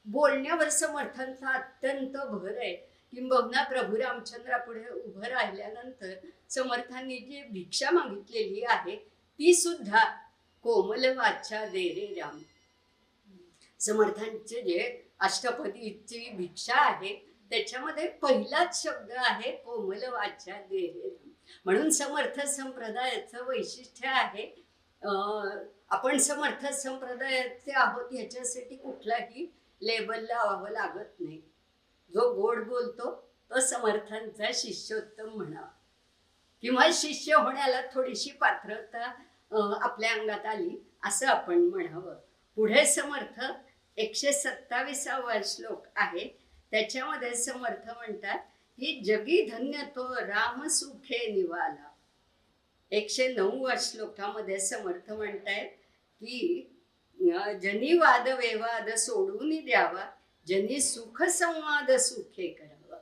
बोलण्यावर समर्थांचा अत्यंत भर आहे. किंबहुना प्रभू रामचंद्रापुढे उभं राहिल्यानंतर समर्थांनी जी भिक्षा मागितलेली आहे ती सुद्धा कोमल वाचा दे रे राम. समर्थांचे जे अष्टपदीची भिक्षा आहे त्याच्यामध्ये पहिलाच शब्द आहे कोमल वाचा दे रे राम. म्हणून समर्थ संप्रदायाचं वैशिष्ट्य आहे. आपण समर्थ संप्रदायाचे आहोत ह्याच्यासाठी कुठलाही लेबल लावावं लागत नाही. जो गोड बोलतो तो समर्थांचा शिष्योत्तम म्हणावा, किंवा शिष्य होण्याला थोडीशी पात्रता आपल्या अंगात आली असं आपण म्हणावं. पुढे समर्थ 127वा श्लोक आहे. त्याच्यामध्ये समर्थ म्हणतात की जगी धन्य तो राम सुखे निवाला. 109व्या श्लोकामध्ये समर्थ म्हणतायत की जनी वाद वेवाद सोडून द्यावा, जनी सुख संवाद सुखे करावा.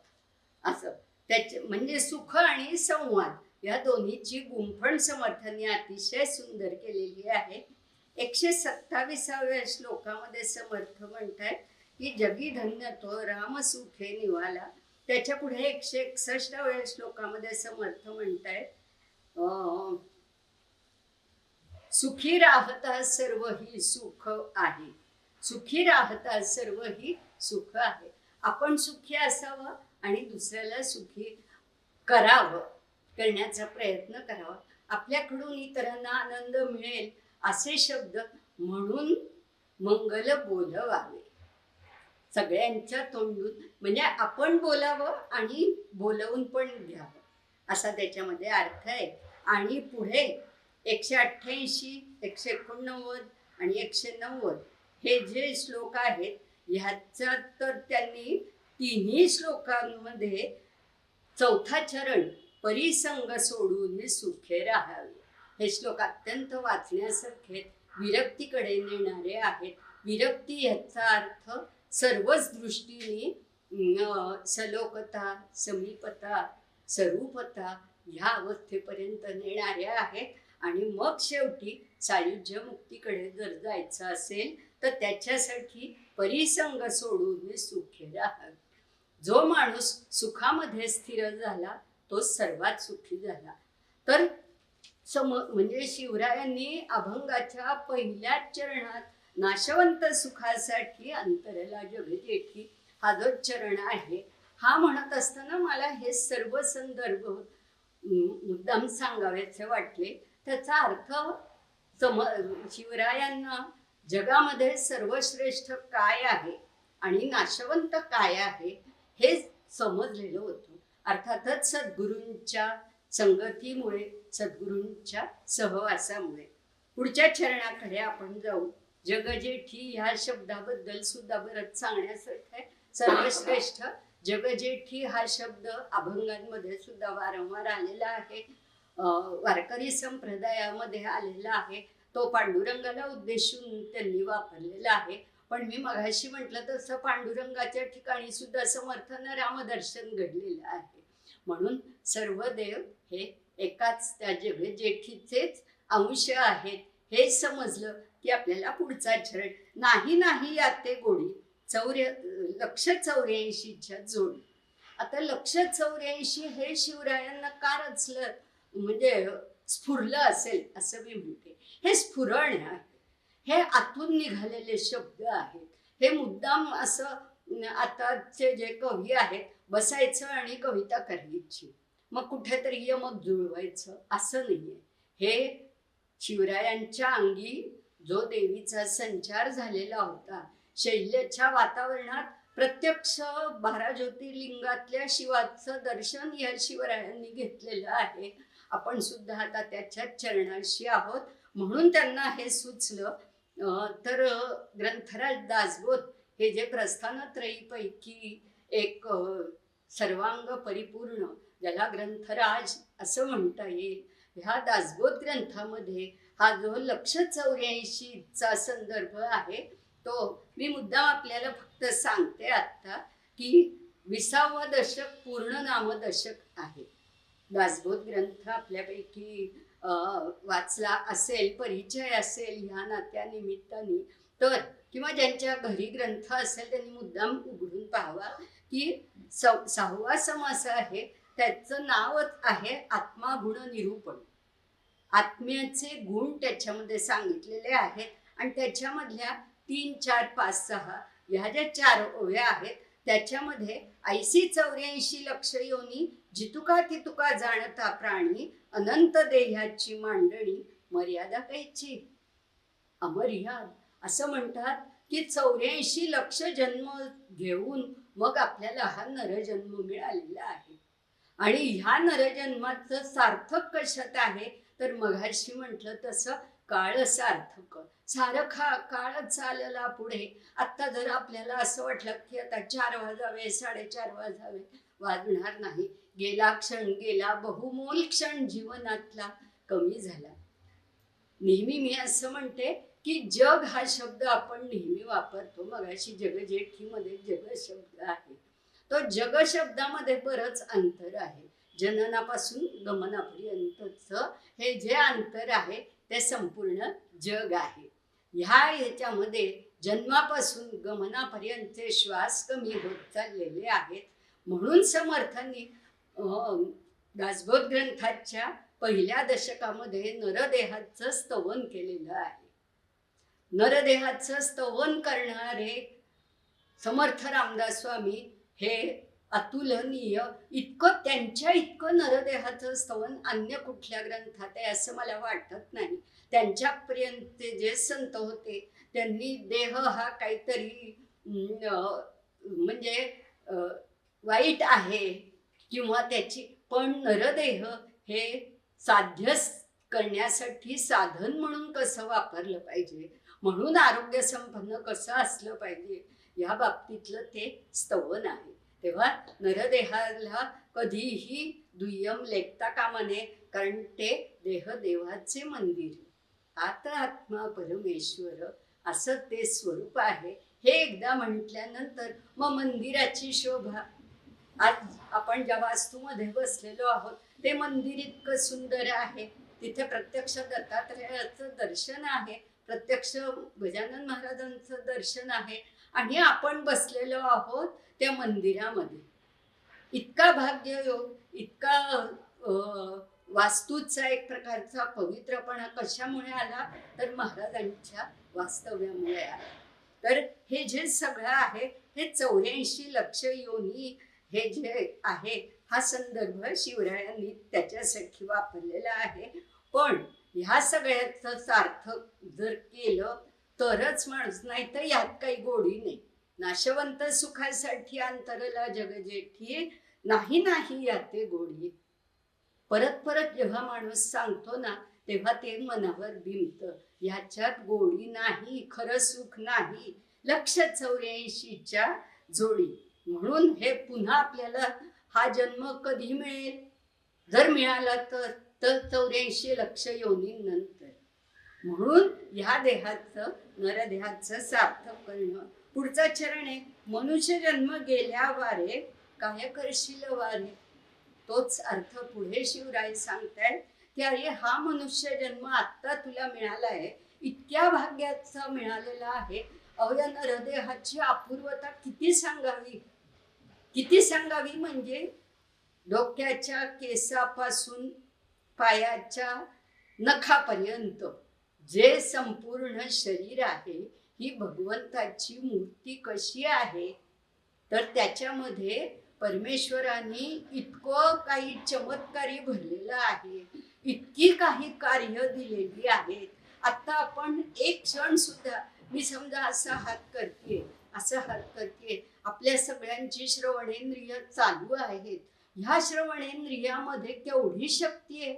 असं त्याचे म्हणजे सुख आणि संवाद या दोन्हीची गुंफण समर्थांनी अतिशय सुंदर केलेली आहे. 127व्या श्लोकामध्ये समर्थ म्हणतात की जगी धन्य तो राम सुखे निवाला. त्याच्या पुढे 161व्या श्लोकामध्ये समर्थ म्हणतायत सुखी राहता सर्व ही सुख आहे. सुखी राहता सर्व ही सुख आहे. आपण सुखी असावं आणि दुसऱ्याला सुखी करावं, करण्याचा प्रयत्न करावा. आपल्याकडून इतरांना आनंद मिळेल असे शब्द म्हणून मंगल बोलवावे. सगळ्यांच्या तोंडून म्हणजे आपण बोलावं आणि बोलवून पण घ्यावं असा त्याच्यामध्ये अर्थ आहे. आणि पुढे 188, 189 आणि 190 हे जे श्लोक आहेत, ह्याचा तर त्यांनी तिन्ही श्लोकांमध्ये चौथा चरण परिसंग सोडून सुखे राहावे, हे श्लोक अत्यंत वाचण्यासारखे, विरक्तीकडे नेणारे आहेत. विरक्ती याचा अर्थ सर्वच दृष्टीने सलोकता, समीपता, स्वरूपता ह्या अवस्थेपर्यंत नेणारे आहेत. आणि मग शेवटी सायुज्य मुक्तीकडे जर जायचं असेल तर त्याच्यासाठी परिसंग सोडून सुखी राहावे. जो माणूस सुखामध्ये स्थिर झाला तो सर्वात सुखी झाला. तर म्हणजे शिवरायांनी अभंगाच्या पहिल्याच चरणात नाशवंत सुखासाठी अंतरला जगजेठी हा जो चरण आहे, हा म्हणत असताना मला हे सर्व संदर्भ मुद्दाम सांगावेसे वाटले. त्याचा अर्थ शिवरायांना जगामध्ये सर्वश्रेष्ठ काय आहे आणि नाशवंत काय आहे हे समजलेलं होतं. अर्थातच सद्गुरूंच्या संगतीमुळे, सद्गुरूंच्या सहवासामुळे. पुढच्या चरणाकडे आपण जाऊ. जगजेठी ह्या शब्दाबद्दल सुद्धा बरंच सांगण्यासारखं आहे. सर्वश्रेष्ठ जगजेठी हा शब्द अभंगांमध्ये सुद्धा वारंवार आलेला आहे, वारकरी संप्रदायामध्ये आलेला आहे. तो पांडुरंगाला उद्देशून त्यांनी वापरलेला आहे. पण मी मगाशी म्हटलं तसं पांडुरंगाच्या ठिकाणी सुद्धा समर्थन रामदर्शन घडलेलं आहे. म्हणून सर्व देव हे एकाच त्या जगजेठीचेच अंश आहेत हे समजलं की आपल्याला पुढचा चरण नाही याते गोडी 184च्या जोडी. आता 184 हे शिवरायांना का रचलं म्हणजे स्फुरलं असेल असं मी म्हणते. हे स्फुरण आहे, हे आतून निघालेले शब्द आहेत. हे मुद्दाम असं आताचे जे कवी आहेत बसायचं आणि कविता करायची, मग कुठेतरी यमक जुळवायचं असं नाहीये. हे शिवरायांच्या अंगी जो देवीचा संचार झालेला होता, शैल्याच्या वातावरणात प्रत्यक्ष 12 ज्योतिर्लिंगातल्या शिवाचं दर्शन या शिवरायांनी घेतलेलं आहे. आपण सुद्धा आता त्याच्याच चरणाशी आहोत, म्हणून त्यांना हे सुचलं. तर ग्रंथराज दासबोध हे जे प्रस्थानत्रयीपैकी एक सर्वांग परिपूर्ण, ज्याला ग्रंथराज असं म्हणता येईल, ह्या दासबोध ग्रंथामध्ये हा जो 184चा संदर्भ आहे तो मी मुद्दाम आपल्याला फक्त सांगते आता की 20वं दशक पूर्ण नामदशक आहे. दासबोध ग्रंथ आपल्यापैकी वाचला असेल, परिचय असेल ह्या नात्यानिमित्ताने, तर किंवा ज्यांच्या घरी ग्रंथ असेल त्यांनी मुद्दाम उघडून पाहावा की 6वा समास आहे, त्याचं नावच आहे आत्मागुण निरूपण. आत्म्याचे गुण त्याच्यामध्ये सांगितलेले आहेत आणि त्याच्यामधल्या 3, 4, 5, 6 ह्या ज्या 4 ओव्या आहेत त्याच्यामध्ये ऐसी 84 लक्ष योनी जितुका तितुका जाणता प्राणी अनंत देहाची मांडणी मर्यादा कायची अमर्याद. असं म्हणतात की 84 लक्ष जन्म घेऊन मग आपल्याला हा नरजन्म मिळालेला आहे. आणि ह्या नरजन्माचं सार्थक कशात आहे तर मघाशी म्हटलं तसं काळ सार्थक. सारखा काळ चालला पुढे. आत्ता जर आपल्याला असं वाटलं की आता 4 वाजावे, 4:30 वाजावे, वाजणार नाही. गेला क्षण गेला, बहुमोल क्षण जीवनातला कमी झाला. नेहमी मी असं म्हणते की जग हा शब्द आपण नेहमी वापरतो. मगाशी जगजेठीमध्ये जग शब्द आहे, तो जग शब्दामध्ये बरंच अंतर आहे. जननापासून गमनापर्यंतचं हे जे अंतर आहे ते संपूर्ण जग आहे. ह्याच्यामध्ये जन्मापासून गमनापर्यंतचे श्वास कमी होत चाललेले आहेत. म्हणून समर्थांनी दासबोध ग्रंथाच्या पहिल्या दशकामध्ये नरदेहाचं स्तवन केलेलं आहे. नरदेहाचं स्तवन करणारे समर्थ रामदास स्वामी हे अतुलनीय. त्यांच्या इतकं नरदेहाचं स्तवन अन्य कुठल्या ग्रंथात आहे असं मला वाटत नाही. त्यांच्यापर्यंत जे संत होते त्यांनी देह हा काहीतरी म्हणजे वाईट आहे किंवा त्याची, पण नरदेह हे साध्य करण्यासाठी साधन म्हणून कसं वापरलं पाहिजे, म्हणून आरोग्य संपन्न कसं असलं पाहिजे, या बाबतीतलं ते स्तवन आहे. तेव्हा नरदेहाला कधीही दुय्यम लेखता कामा नये, कारण ते देह देवाचे मंदिर, आत्मा परमेश्वर असं ते स्वरूप आहे. हे एकदा म्हटल्यानंतर मग मंदिराची शोभा, आज आपण ज्या वास्तूमध्ये बसलेलो आहोत ते मंदिर इतकं सुंदर आहे, तिथे प्रत्यक्ष दत्तात्रेयाचं दर्शन आहे, प्रत्यक्ष गजानन महाराजांचं दर्शन आहे, आणि आपण बसलेलो आहोत त्या मंदिरामध्ये. इतका भाग्ययोग, इतका वास्तूचा एक प्रकारचा पवित्रपणा कशामुळे आला, तर महाराजांच्या वास्तव्यामुळे आला. तर हे जे सगळं आहे हे 84 लक्ष योनी हे जे आहे हा संदर्भ शिवरायांनी त्याच्यासाठी वापरलेला आहे. पण ह्या सगळ्याचं सार्थक जर केलं तरच माणूस, नाही तर यात काही गोडी नाही. नाशवंत सुखासाठी अंतरला जगजेठी, नाही नाही याते गोडी. परत परत जेव्हा माणूस सांगतो ना तेव्हा ते मनावर बिंबतं, ह्याच्यात गोडी नाही, खरं सुख नाही. लक्ष 84च्या जोडी. म्हणून हे पुन्हा आपल्याला हा जन्म कधी मिळेल, जर मिळाला तर 84 लक्ष योनीनंतर. म्हणून ह्या देहाचं, नरदेहाचं सार्थक करणं. पुढचा चरण आहे, मनुष्य जन्म गेल्या वारे काय करशील वारे. तोच अर्थ पुढे शिवराय सांगतायत की अरे हा मनुष्य जन्म आत्ता तुला मिळालाय, इतक्या भाग्याचा मिळालेला आहे. अवया नरदेहाची अपूर्वता किती सांगावी, किती सांगावी. म्हणजे डोक्याच्या केसापासून पायाच्या नखापर्यंत जे संपूर्ण शरीर आहे ही भगवंताची मूर्ती कशी आहे, तर त्याच्यामध्ये परमेश्वराने इतकं काही चमत्कारी भरलेलं आहे, इतकी काही कार्य दिलेली आहेत. आता आपण एक क्षण सुद्धा, मी समजा असा हात करते, असं हात करते, आपल्या सगळ्यांची श्रवणेंद्रिय चालू आहेत. ह्या श्रवणेंद्रियामध्ये केवढी शक्ती आहे.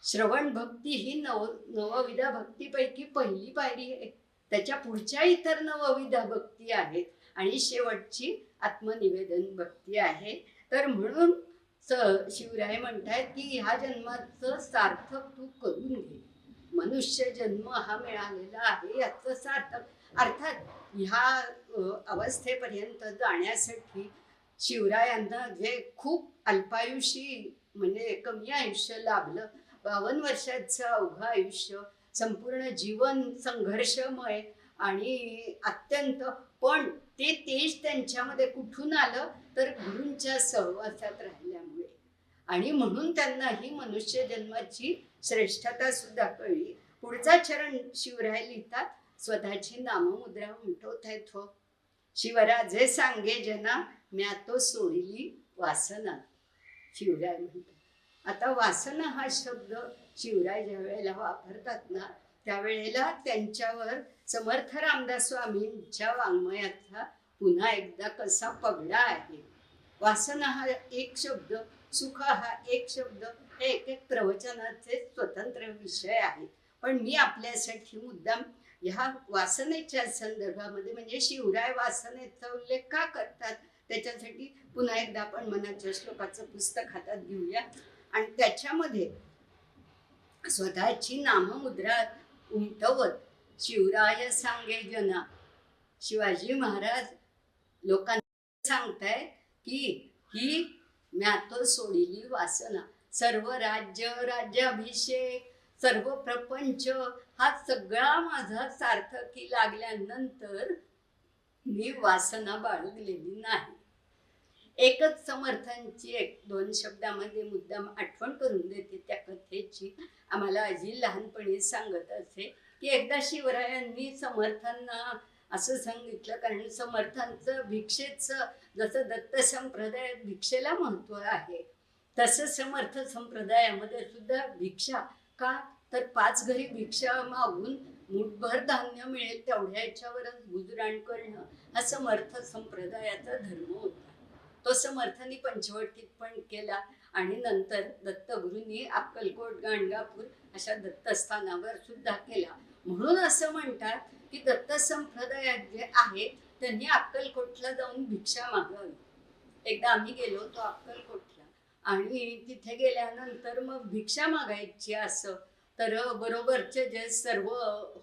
श्रवण भक्ती ही नवविधा भक्तीपैकी पहिली पायरी आहे. त्याच्या पुढच्या इतर नवविधा भक्ती आहेत आणि शेवटची आत्मनिवेदन भक्ती आहे. तर म्हणून शिवराय म्हणतायत की ह्या जन्माचं सार्थक तू करून घे. मनुष्य जन्म हा मिळालेला आहे याचं सार्थक. अर्थात ह्या अवस्थेपर्यंत जाण्यासाठी शिवरायांना जे खूप अल्पायुषी म्हणजे कमी आयुष्य लाभलं, 52 वर्षाचं अवघं आयुष्य, संपूर्ण जीवन संघर्षमय आणि अत्यंत, पण ते तेज त्यांच्यामध्ये कुठून आलं तर गुरूंच्या सहवासात राहिल्यामुळे. आणि म्हणून त्यांना ही मनुष्य जन्माची श्रेष्ठता सुद्धा कळली. पुढचा चरण शिवराय लिहितात, स्वतःची नाममुद्रा उमटवत आहेत. हो, शिवराजे सांगे जना म्या तो सोडली वासना. शिवराय म्हणतात. आता वासना हा शब्द शिवराय ज्या वेळेला वापरतात ना त्यावेळेला त्यांच्यावर समर्थ रामदास स्वामींच्या वाङ्मयाचा पुन्हा एकदा कसा पगडा आहे. वासना हा एक शब्द, सुख हा एक शब्द, हे एक एक प्रवचनाचे स्वतंत्र विषय आहेत. पण मी आपल्यासाठी मुद्दाम ह्या वासनेच्या संदर्भामध्ये, म्हणजे शिवराय वासनेचा उल्लेख का करतात त्याच्यासाठी पुन्हा एकदा आपण मनाच्या श्लोकाचं पुस्तक हातात घेऊया. आणि त्याच्यामध्ये स्वतःची नाममुद्रा उमटवत शिवराय सांगे जना, शिवाजी महाराज लोकांना सांगताय की ही म्या तो सोडली वासना. सर्व राज्य, राज्याभिषेक, सर्व प्रपंच हा सगळा माझा सार्थकी लागल्यानंतर मी वासना बाळगलेली नाही. एकच समर्थांची 1-2 शब्दामध्ये मुद्दाम आठवण करून देते त्या कथेची. आम्हाला आजी लहानपणी सांगत असे की एकदा शिवरायांनी समर्थांना असं सांगितलं, कारण समर्थांचं भिक्षेचं जसं दत्त संप्रदायात भिक्षेला महत्व आहे तसं समर्थ संप्रदायामध्ये सुद्धा भिक्षा का, तर 5 घरी भिक्षा मागून मुठभर धान्य मिळेल तेवढ्या याच्यावरच गुजराण करणं हा समर्थ संप्रदायाचा धर्म होता. तो समर्थांनी पंचवटीत पण केला आणि नंतर दत्तगुरूंनी अक्कलकोट, गाणगापूर अशा दत्तस्थानावर सुद्धा केला. म्हणून असं म्हणतात की दत्त संप्रदायात जे आहेत त्यांनी अक्कलकोटला जाऊन भिक्षा मागावी. एकदा आम्ही गेलो होतो अक्कलकोटला आणि तिथे गेल्यानंतर मग भिक्षा मागायची असं, तर बरोबरचे जे सर्व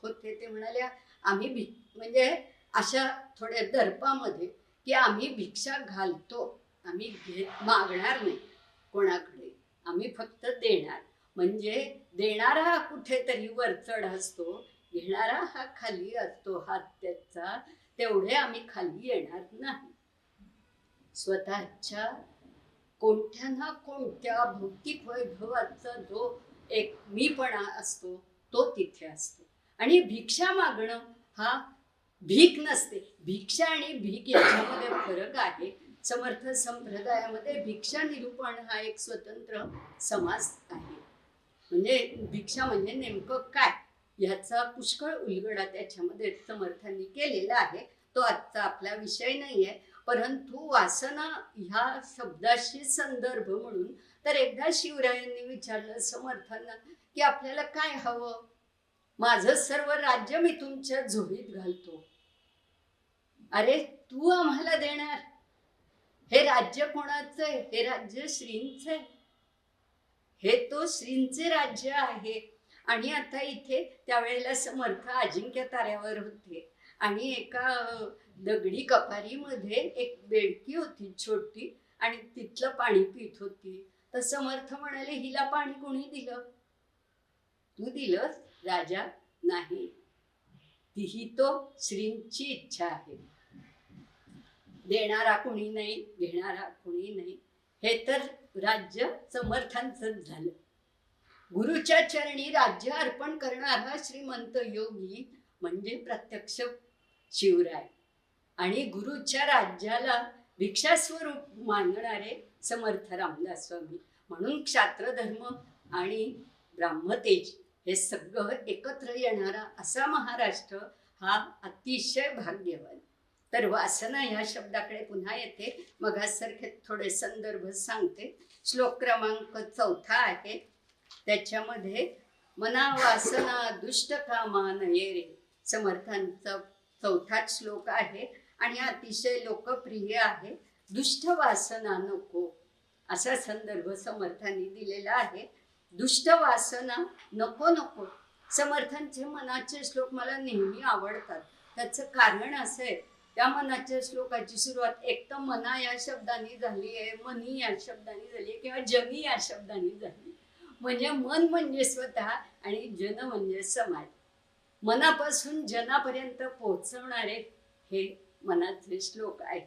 होते ते म्हणाले आम्ही म्हणजे अशा थोड्या दर्पामध्ये की आम्ही भिक्षा घालतो, आम्ही मागणार नाही कोणाकडे, आम्ही फक्त देणार. म्हणजे देणारा हा कुठेतरी वरचढ असतो, घेणारा हा खाली असतो हात त्याचा, तेवढे आम्ही खाली येणार नाही. स्वतःच्या कोणत्या ना कोणत्या भौतिक वैभवाचा जो एक मीपणा असतो तो तिथे असतो. आणि भिक्षा मागणं हा भीक नसते. भिक्षा आणि भीक याच्यामध्ये फरक आहे. समर्थ संप्रदायामध्ये भिक्षा निरूपण हा एक स्वतंत्र समाज आहे. म्हणजे भिक्षा म्हणजे नेमकं काय ह्याचा पुष्कळ उलगडा त्याच्यामध्ये समर्थांनी केलेला आहे. तो आजचा आपला विषय नाहीये. परंतु वासना ह्या शब्दाशी संदर्भ म्हणून तर एकदा शिवरायांनी विचारलं समर्थांना की आपल्याला काय हवं? माझं सर्व राज्य मी तुमच्या झोळीत घालतो. अरे तू आम्हाला देणार? हे राज्य कोणाचं आहे? हे राज्य श्रींचं आहे. हे तो श्रींचे राज्य आहे. आणि आता इथे त्यावेळेला समर्थ अजिंक्य ताऱ्यावर होते आणि एका दगडी कपारीमध्ये एक बेडकी होती छोटी आणि तिथलं पाणी पित होती. तर समर्थ म्हणाले हिला पाणी कोणी दिलं? तू दिलंस राजा? नाही, तीही तो श्रींची इच्छा आहे. देणारा कोणी नाही, घेणारा कोणी नाही. हे तर राज्य समर्थांचंच झालं. गुरुच्या चरणी राज्य अर्पण करणारा श्रीमंत योगी म्हणजे प्रत्यक्ष शिवराय आणि गुरुच्या राज्याला भिक्षा स्वरूप मानणारे समर्थ रामदास स्वामी. म्हणून क्षात्रधर्म आणि ब्राह्मतेज हे सगळं एकत्र येणारा असा महाराष्ट्र हा अतिशय भाग्यवान. तर वासना या शब्दाकडे पुन्हा येते. मगासारखे थोडे संदर्भ सांगते. श्लोक क्रमांक 4 आहे. त्याच्यामध्ये मना वासना दुष्ट कामा नये रे, समर्थांचा 4था श्लोक आहे आणि अतिशय लोकप्रिय आहे. दुष्ट वासना नको असा संदर्भ समर्थांनी दिलेला आहे. दुष्ट वासना नको नको. समर्थांचे मनाचे श्लोक मला नेहमी आवडतात. त्याचं कारण असं आहे, त्या मनाच्या श्लोकाची सुरुवात एक तर मना या शब्दाने झाली आहे, मनी या शब्दाने झाली आहे किंवा जनी या शब्दाने झाली. म्हणजे मन म्हणजे स्वतः आणि जन म्हणजे समाज. मनापासून जनापर्यंत पोहोचवणारे हे मनाचे श्लोक आहेत.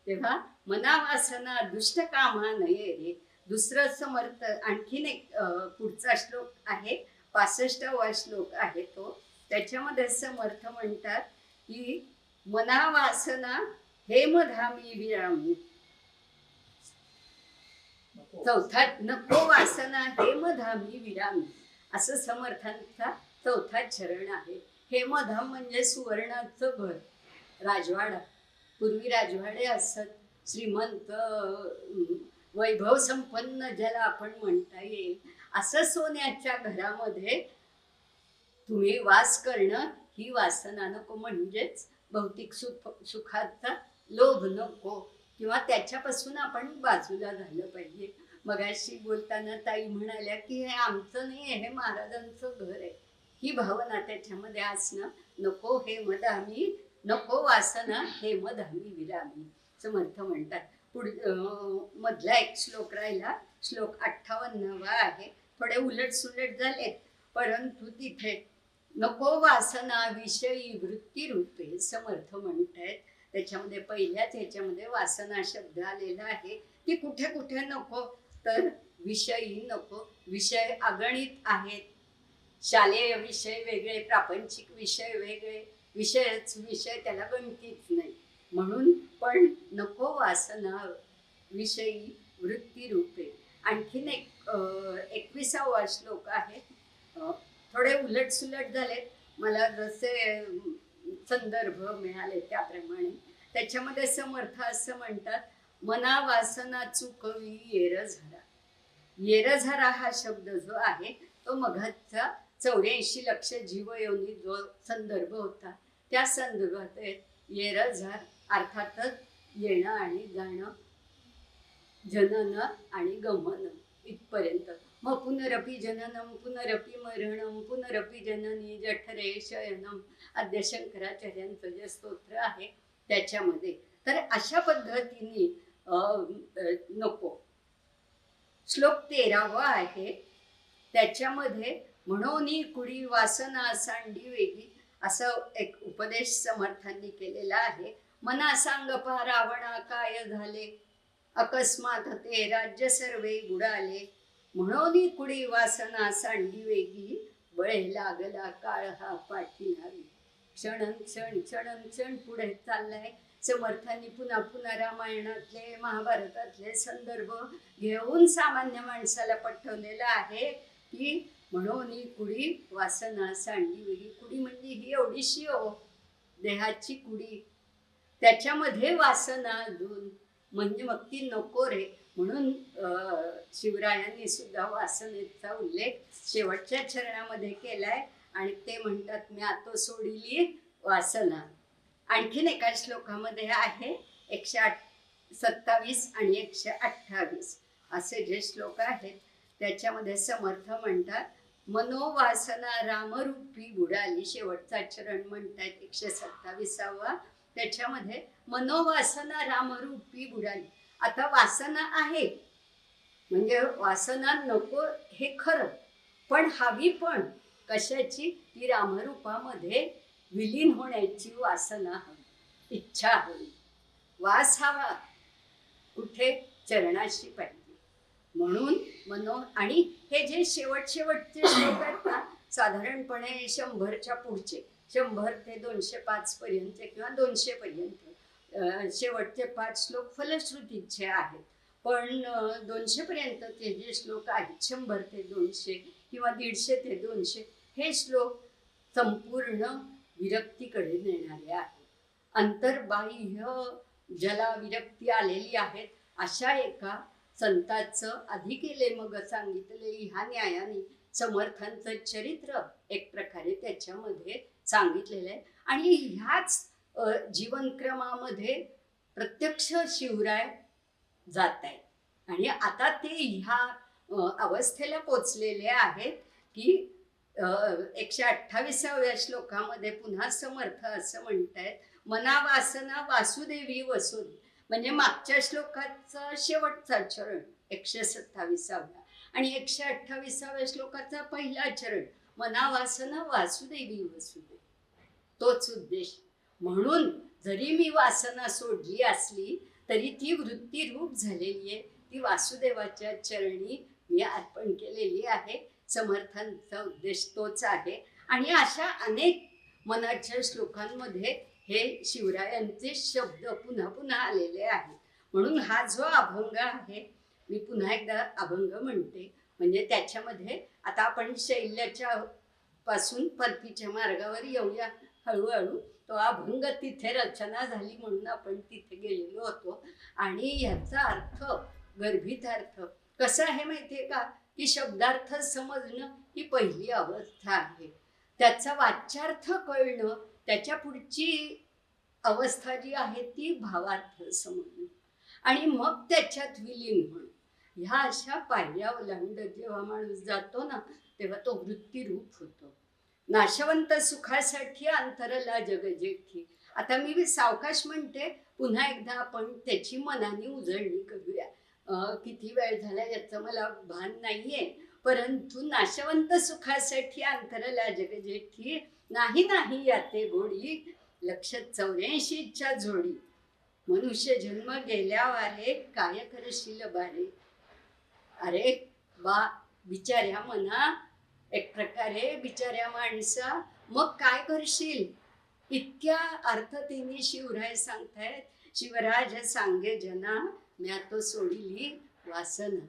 तेव्हा मना वासना दुष्ट कामा नये रे. दुसरं समर्थ आणखीन एक पुढचा श्लोक आहे, 65वा श्लोक आहे तो. त्याच्यामध्ये समर्थ म्हणतात की मना वासना हेमधामी विरामी. चौथा नको वासना हेमधामी विरामी असं समर्थांचा 4था चरण आहे. हेमधाम म्हणजे सुवर्णाचं घर, राजवाडा. पूर्वी राजवाडे असत. श्रीमंत वैभव संपन्न ज्याला आपण म्हणता येईल असं सोन्याच्या घरामध्ये तुम्ही वास करणं ही वासना नको. म्हणजेच भौतिक सुखाचा लोभ नको किंवा त्याच्यापासून आपण बाजूला झालं पाहिजे. मगाशी बोलताना ताई म्हणाल्या की हे आमचं नाही, हे महाराजांचं घर आहे. ही भावना त्याच्यामध्ये असणं नको. हे मधामी नको वासना हे मधामी विरामी समर्थ म्हणतात. मधला एक श्लोक राहिला, श्लोक 58वा आहे. थोडे उलट सुलट झालेत परंतु तिथे नको वासना विषयी वृत्ती रूपे समर्थ म्हणतायत. त्याच्यामध्ये पहिल्याच ह्याच्यामध्ये वासना शब्द आलेला आहे. ती कुठे कुठे नको तर विषयी नको. विषय अगणित आहेत. शालेय विषय वेगळे, प्रापंचिक विषय वेगळे. विषयच विषय, त्याला गणतीच नाही. म्हणून पण नको वासना विषयी वृत्ती रूपे. आणखीन एक 21वा श्लोक आहे. थोडे उलट सुलट झाले, मला जसे संदर्भ मिळाले त्याप्रमाणे. त्याच्यामध्ये समर्थ असं म्हणतात मना वासना चुकवी येर झाला. येरझारा हा शब्द जो आहे तो मघाचा 84 लक्ष जीवयोनी जो संदर्भ होता त्या संदर्भात येरझार अर्थातच येणं आणि जाणं, जनन आणि गमन इथपर्यंत. मग पुनरपि जननम पुनरपि मरणम पुनरपि जननी जठरे शयनम आद्य शंकराचार्यांचं जे स्तोत्र आहे त्याच्यामध्ये. तर अशा पद्धतीने नको. श्लोक 13वा आहे त्याच्यामध्ये म्हणोनी कुडी वासना सांडी वेगी असं एक उपदेश समर्थांनी केलेला आहे. मना सांग पहा रावणा काय झाले, अकस्मात ते राज्य सर्वे बुडाले. म्हणोनी कुडी वासना सांडी वेगी, बळे लागला काळ हा पाठी लावी. क्षण क्षण क्षण क्षण पुढे चाललाय. समर्थांनी पुन्हा पुन्हा रामायणातले महाभारतातले संदर्भ घेऊन सामान्य माणसाला पटवलेलं आहे की म्हणून कुडी वासना सांडी वेगी. कुडी म्हणजे ही एवढीशी हो देहाची कुडी, त्याच्यामध्ये वासना धुन म्हणजे मग ती नको रे. म्हणून शिवरायांनी सुद्धा वासनेचा उल्लेख शेवटच्या चरणामध्ये केलाय आणि ते म्हणतात मी आतो सोडिली वासना. आणखीन एका श्लोकामध्ये आहे 127 आणि 128 असे जे श्लोक आहेत त्याच्यामध्ये समर्थ म्हणतात मनोवासना रामरूपी बुडाली. शेवटचा चरण म्हणतात 127वा, त्याच्यामध्ये मनोवासना रामरूपी बुडाली. आता वासना आहे म्हणजे वासना नको हे खरं, पण हवी पण कशाची, ती रामरूपामध्ये विलीन होण्याची वासना हवी, इच्छा हवी. वास हवा कुठे, चरणाशी पाहिजे. म्हणून आणि हे जे शेवटचे श्लोक आहेत ना साधारणपणे 100च्या पुढचे 100 ते 205 पर्यंत किंवा 200 पर्यंत शेवटचे 5 श्लोक फलश्रुतीचे आहेत. पण 200 पर्यंत ते जे श्लोक आहेत 100 ते 200 किंवा 150 ते 200 हे श्लोक संपूर्ण विरक्तीकडे नेणारे आहेत. अंतर्बाह्य ज्याला विरक्ती आलेली आहेत अशा एका संतांचं आधी केले मग सांगितले ह्या न्यायाने समर्थांचं चरित्र एक प्रकारे त्याच्यामध्ये सांगितलेलं आहे. आणि ह्याच जीवनक्रमामध्ये प्रत्यक्ष शिवराय जात आहेत आणि आता ते ह्या अवस्थेला पोचलेले आहेत की 128व्या श्लोकामध्ये पुन्हा समर्थ असं म्हणतायत मना वासना वासुदेवी वसुदेवी. म्हणजे मागच्या श्लोकाचा शेवटचा चरण 127व्या आणि 128व्या श्लोकाचा पहिला चरण मना वासना वासुदेवी वसुदेवी, तोच उद्देश. म्हणून जरी मी वासना सोडली असली तरी ती वृत्तीरूप झालेली आहे, ती वासुदेवाच्या चरणी मी अर्पण केलेली आहे. समर्थांचा उद्देश तोच आहे. आणि अशा अनेक मनाच्या श्लोकांमध्ये हे शिवरायांचे शब्द पुन्हा पुन्हा आलेले आहेत. म्हणून हा जो अभंग आहे मी पुन्हा एकदा अभंग म्हणते म्हणजे त्याच्यामध्ये आता आपण शैल्याच्या पासून परतीच्या मार्गावर येऊया हळूहळू. तो अभंग तिथे रचना झाली म्हणून आपण तिथे गेलेलो होतो. आणि ह्याचा अर्थ गर्भित अर्थ कसा आहे माहितीये का की शब्दार्थ समजणं ही पहिली अवस्था आहे. त्याचा वाच्यार्थ कळणं, त्याच्या पुढची अवस्था जी आहे ती भावार्थ समजणं आणि मग त्याच्यात विलीन होणं. ह्या अशा पायऱ्या ओलांडत जेव्हा माणूस जातो ना तेव्हा तो वृत्तीरूप होतो. नाशवंत सुखासाठी अंतरला जगजेठी. आता मी सावकाश म्हणते, पुन्हा एकदा आपण त्याची मनाने उजळणी करूया. किती वेळ झाला याचं मला भान नाहीये, परंतु नाशवंत सुखासाठी अंतरला जगजेठी नाही नाही याते गोडी 184च्या जोडी. मनुष्य जन्म गेल्यावारे काय करशील बारे. अरे बा बिचाऱ्या मना, एक प्रकारे बिचाऱ्या माणसा मग काय करशील. इतक्या अर्थतेने शिवराय सांगतायत. शिवराज सांगे जना म्या तो सोडिली वासना.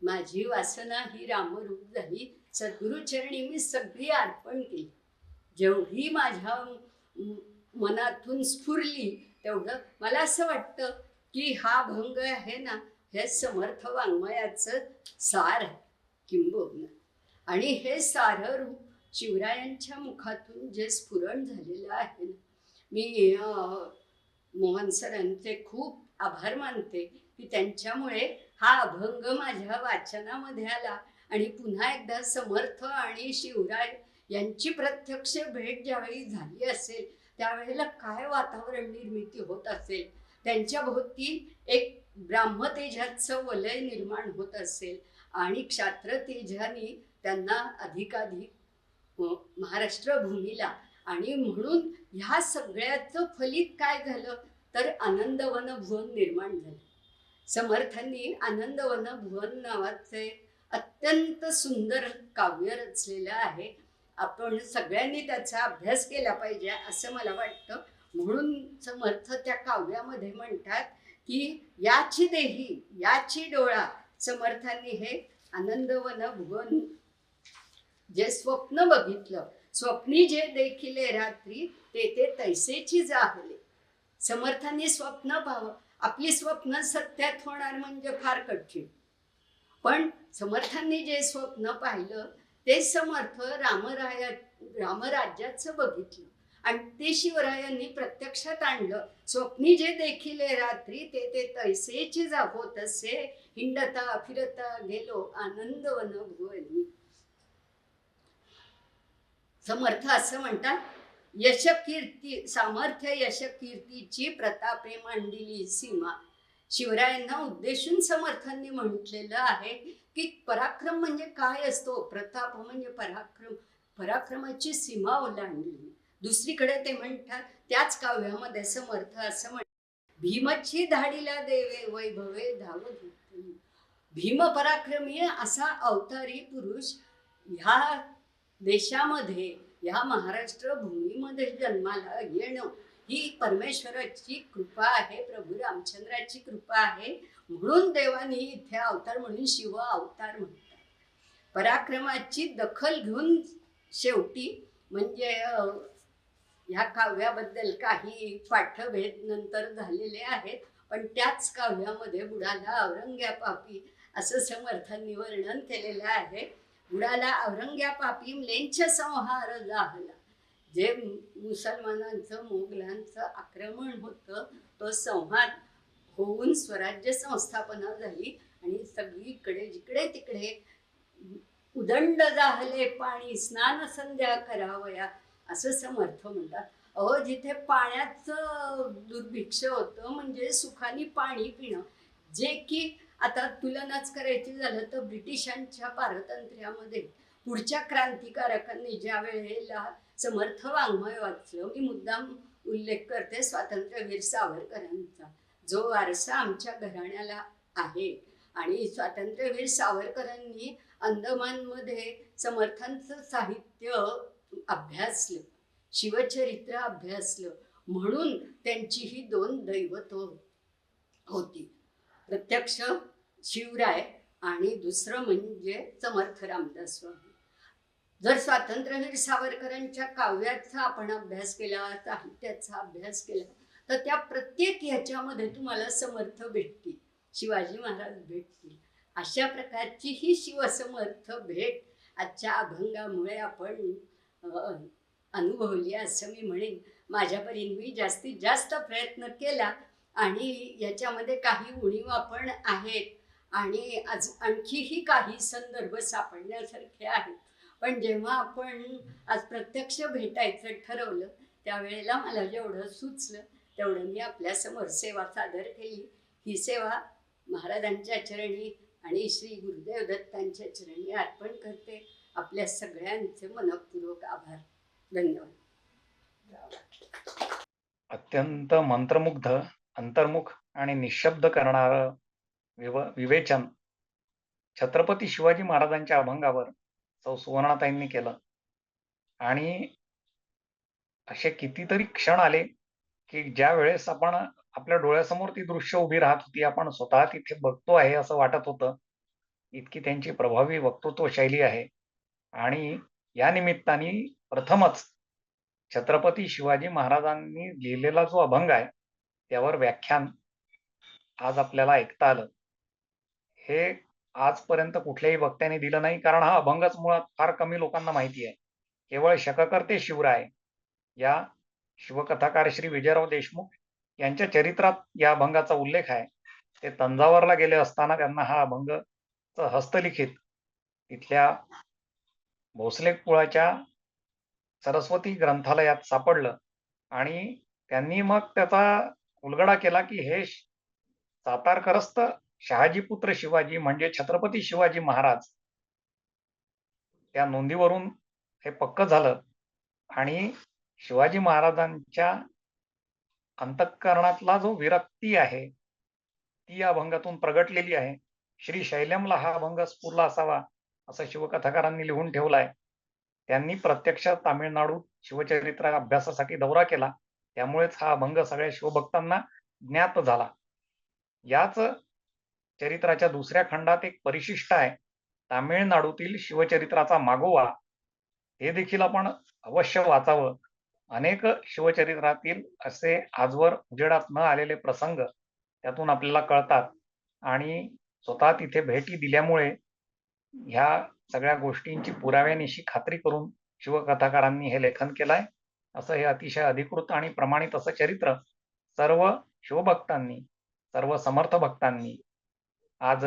माझी वासना ही रामरूप झाली. सद्गुरुचरणी मी सगळी अर्पण केली. जेवढी माझ्या मनातून स्फुरली तेवढं मला असं वाटतं की हा भंग आहे ना हे समर्थ वाङ्मयाचं सार आहे किंबहुना. आणि हे सारं रूप शिवरायांच्या मुखातून जे स्फुरण झालेलं आहे ना, मी मोहन सरांचे खूप आभार मानते की त्यांच्यामुळे हा अभंग माझ्या वाचनामध्ये आला. आणि पुन्हा एकदा समर्थ आणि शिवराय यांची प्रत्यक्ष भेट ज्यावेळी झाली असेल त्यावेळेला काय वातावरण निर्मिती होत असेल, त्यांच्या भोवती एक ब्राह्मतेजाचं वलय निर्माण होत असेल आणि क्षात्र तेजाने त्यांना अधिकाधिक महाराष्ट्र भूमीला. आणि म्हणून ह्या सगळ्याचं फलित काय झालं तर आनंदवन भुवन निर्माण झालं. समर्थांनी आनंदवन भुवन नावाचे अत्यंत सुंदर काव्य रचलेलं आहे. आपण सगळ्यांनी त्याचा अभ्यास केला पाहिजे असं मला वाटतं. म्हणून समर्थ त्या काव्यामध्ये म्हणतात की याची देही याची डोळा. समर्थांनी हे आनंदवन भुवन जे स्वप्न बघितलं, स्वप्नी जे देखिले रात्री ते तैसेची जाहले. समर्थांनी स्वप्न पाहावं. आपली स्वप्न सत्यात होणार म्हणजे फार कठीण, पण समर्थांनी जे स्वप्न पाहिलं ते समर्थ रामराज्याचं बघितलं आणि ते शिवरायांनी प्रत्यक्षात आणलं. स्वप्नी जे देखिले रात्री ते तैसेची होत असे, हिंडता फिरता गेलो आनंदवन भुवनी. समर्थ असं म्हणतात, यश कीर्ती सामर्थ्य यश कीर्तीची प्रतापे मांडिली सीमा. शिवरायांना उद्देशून समर्थांनी म्हटलेलं आहे की पराक्रम म्हणजे काय असतो, प्रताप म्हणजे पराक्रम, पराक्रमाची सीमा ओलांडली. दुसरीकडे ते म्हणतात त्याच काव्यामध्ये समर्थ असं म्हणतात, भीमची धाडीला देवे वैभवे धावत. भीम पराक्रमी असा अवतारी पुरुष ह्या देशामध्ये ह्या महाराष्ट्र भूमीमध्ये जन्माला येणं ही परमेश्वराची कृपा आहे, प्रभू रामचंद्राची कृपा आहे. म्हणून देवानी इथे अवतार म्हणून शिव अवतार म्हणतात. पराक्रमाची दखल घेऊन शेवटी म्हणजे ह्या काव्याबद्दल काही पाठभेद नंतर झालेले आहेत, पण त्याच काव्यामध्ये बुडाला औरंग्या पापी असं समर्थांनी वर्णन केलेलं आहे. बुडाला औरंग्या पापी लेंच संहार झाला. जे मुसलमानांचं मोगलांचं आक्रमण होतं तो संहार होऊन स्वराज्य संस्थापना झाली आणि सगळीकडे जिकडे तिकडे उदंड जाहले पाणी स्नान संध्या करावया असं समर्थ म्हणतात. अहो जिथे पाण्याचं दुर्भिक्ष होतं म्हणजे सुखाने पाणी पिणं, जे की आता तुलनाच करायची झालं तर ब्रिटिशांच्या पारतंत्र्यामध्ये पुढच्या क्रांतिकारकांनी ज्या वेळेला समर्थ वाङ्मय वाचलं, मी मुद्दाम उल्लेख करते स्वातंत्र्यवीर सावरकरांचा, जो वारसा आमच्या घराण्याला आहे. आणि स्वातंत्र्यवीर सावरकरांनी अंदमानमध्ये समर्थांचं साहित्य अभ्यासलं, शिवचरित्र अभ्यासलं, म्हणून त्यांची ही दोन दैवत होती, प्रत्यक्ष शिवराय आणि दुसरं म्हणजे समर्थ रामदास स्वामी. जर स्वातंत्र्यवीर सावरकरांच्या काव्याचा आपण अभ्यास केला, साहित्याचा अभ्यास केला तर त्या प्रत्येक ह्याच्यामध्ये तुम्हाला समर्थ भेटतील, शिवाजी महाराज भेटतील. अशा प्रकारची ही शिवसमर्थ भेट आजच्या अभंगामुळे आपण अनुभवली असं मी म्हणेन. माझ्या परीने मी जास्तीत जास्त प्रयत्न केला आणि याच्यामध्ये काही उणीवा पण आहेत आणि आणखीही काही संदर्भ सापडण्यासारखे आहेत. पण जेव्हा आपण आज प्रत्यक्ष भेटायचं ठरवलं त्यावेळेला मला जेवढं सुचलं तेवढं मी आपल्यासमोर सेवा सादर केली. ही सेवा महाराजांच्या चरणी आणि श्री गुरुदेव दत्तांच्या चरणी अर्पण करते. आपल्या सगळ्यांचे मनपूर्वक आभार. धन्यवाद. अत्यंत मंत्रमुग्ध, अंतर्मुख आणि निशब्द करणारं विवेचन छत्रपती शिवाजी महाराजांच्या अभंगावर सौ सुवर्णाताईंनी केलं. आणि असे कितीतरी क्षण आले की ज्या वेळेस आपण आपल्या डोळ्यासमोर ती दृश्य उभी राहत होती, आपण स्वतः तिथे बघतो आहे असं वाटत होतं. इतकी त्यांची प्रभावी वक्तृत्व शैली आहे. आणि या निमित्ताने प्रथमच छत्रपती शिवाजी महाराजांनी लिहिलेला जो अभंग आहे त्यावर व्याख्यान आज आपल्याला ऐकता आलं. हे आजपर्यंत कुठल्याही वक्त्याने दिलं नाही, कारण हा अभंगच मुळात फार कमी लोकांना माहिती आहे. केवळ शककर्ते शिवराय या शिवकथाकार श्री विजयराव देशमुख यांच्या चरित्रात या अभंगाचा उल्लेख आहे. ते तंजावरला गेले असताना त्यांना हा अभंग हस्तलिखित तिथल्या भोसले कुळाच्या सरस्वती ग्रंथालयात सापडलं आणि त्यांनी मग त्याचा उलगडा केला की हे सातारकरस्थ शहाजीपुत्र शिवाजी म्हणजे छत्रपती शिवाजी महाराज त्या नोंदीवरून हे पक्क झालं आणि शिवाजी महाराजांच्या अंतःकरणातला जो विरक्ती आहे ती या अभंगातून प्रगटलेली आहे. श्री शैल्यमला हा अभंग स्फुरला असावा असं शिवकथाकारांनी लिहून ठेवलाय. त्यांनी प्रत्यक्ष तामिळनाडूत शिवचरित्र अभ्यासासाठी दौरा केला, त्यामुळेच हा अभंग सगळ्या शिवभक्तांना ज्ञात झाला. याच चरित्राच्या दुसऱ्या खंडात एक परिशिष्ट आहे, तामिळनाडूतील शिवचरित्राचा मागोवा. हे देखील आपण अवश्य वाचावं. अनेक शिवचरित्रातील असे आजवर उजेडात न आलेले प्रसंग त्यातून आपल्याला कळतात आणि स्वतः तिथे भेटी दिल्यामुळे ह्या सगळ्या गोष्टींची पुराव्यानिशी खात्री करून शिवकथाकारांनी हे लेखन केलंय. असं हे अतिशय अधिकृत आणि प्रमाणित असं चरित्र सर्व शिवभक्तांनी, सर्व समर्थ भक्तांनी, आज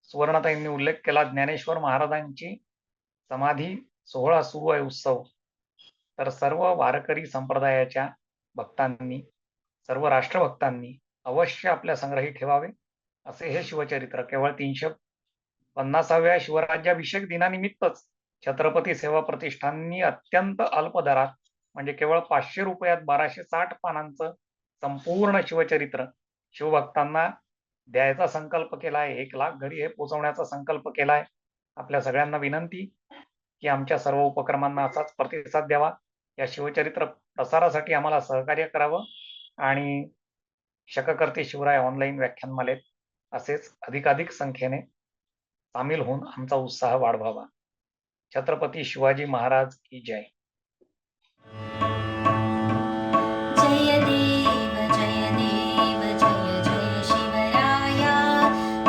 सुवर्णाताईंनी उल्लेख केला ज्ञानेश्वर महाराजांची समाधी सोहळा सुरू आहे, उत्सव, तर सर्व वारकरी संप्रदायाच्या भक्तांनी, सर्व राष्ट्रभक्तांनी अवश्य आपल्या संग्रही ठेवावे. असे हे शिवचरित्र केवळ 350व्या शिवराज्याभिषेक दिनानिमित्तच छत्रपती सेवा प्रतिष्ठाननी अत्यंत अल्प दरात म्हणजे केवळ 500 रुपयात 1260 पानांचं संपूर्ण शिवचरित्र शिवभक्तांना द्यायचा संकल्प केलाय. 1 लाख घरी हे पोहोचवण्याचा संकल्प केलाय. आपल्या सगळ्यांना विनंती की आमच्या सर्व उपक्रमांना असाच प्रतिसाद द्यावा. या शिवचरित्र प्रसारासाठी आम्हाला सहकार्य करावं आणि शककर्ते शिवराय ऑनलाईन व्याख्यानमालेत असेच अधिकाधिक संख्येने सामील होऊन आमचा उत्साह वाढवावा. छत्रपती शिवाजी महाराज की जय. जय देव जय देव जय जय शिवराया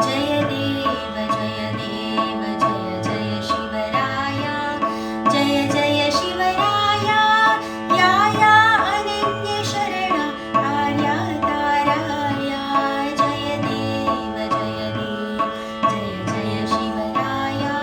जय देव जय देव जय जय शिवराया जय जय शिवराया या या अनन्य शरणा आर्या ताराया जय देव जय देव जय जय शिवराया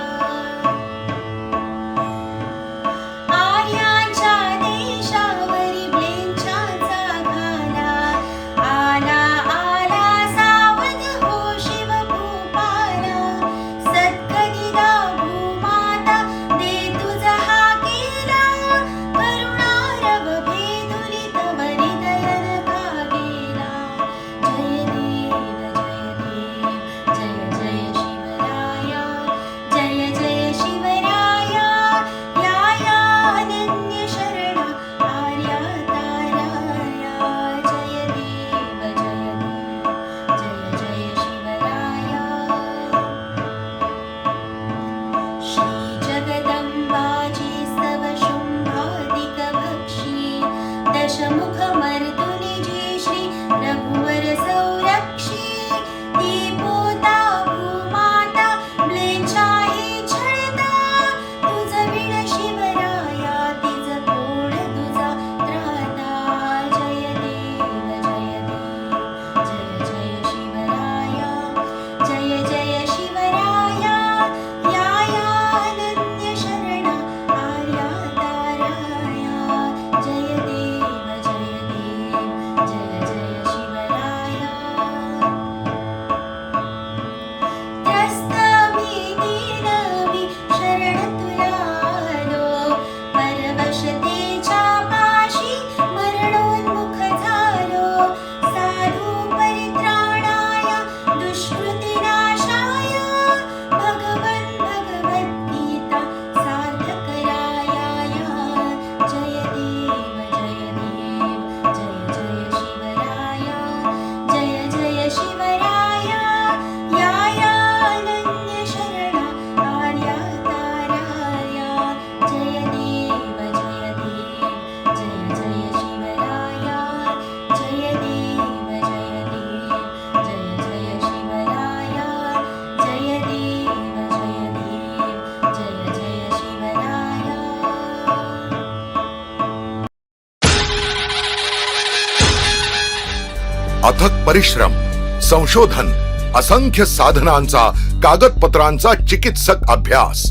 अथक परिश्रम, संशोधन, असंख्य साधनांचा, कागदपत्रांचा चिकित्सक अभ्यास,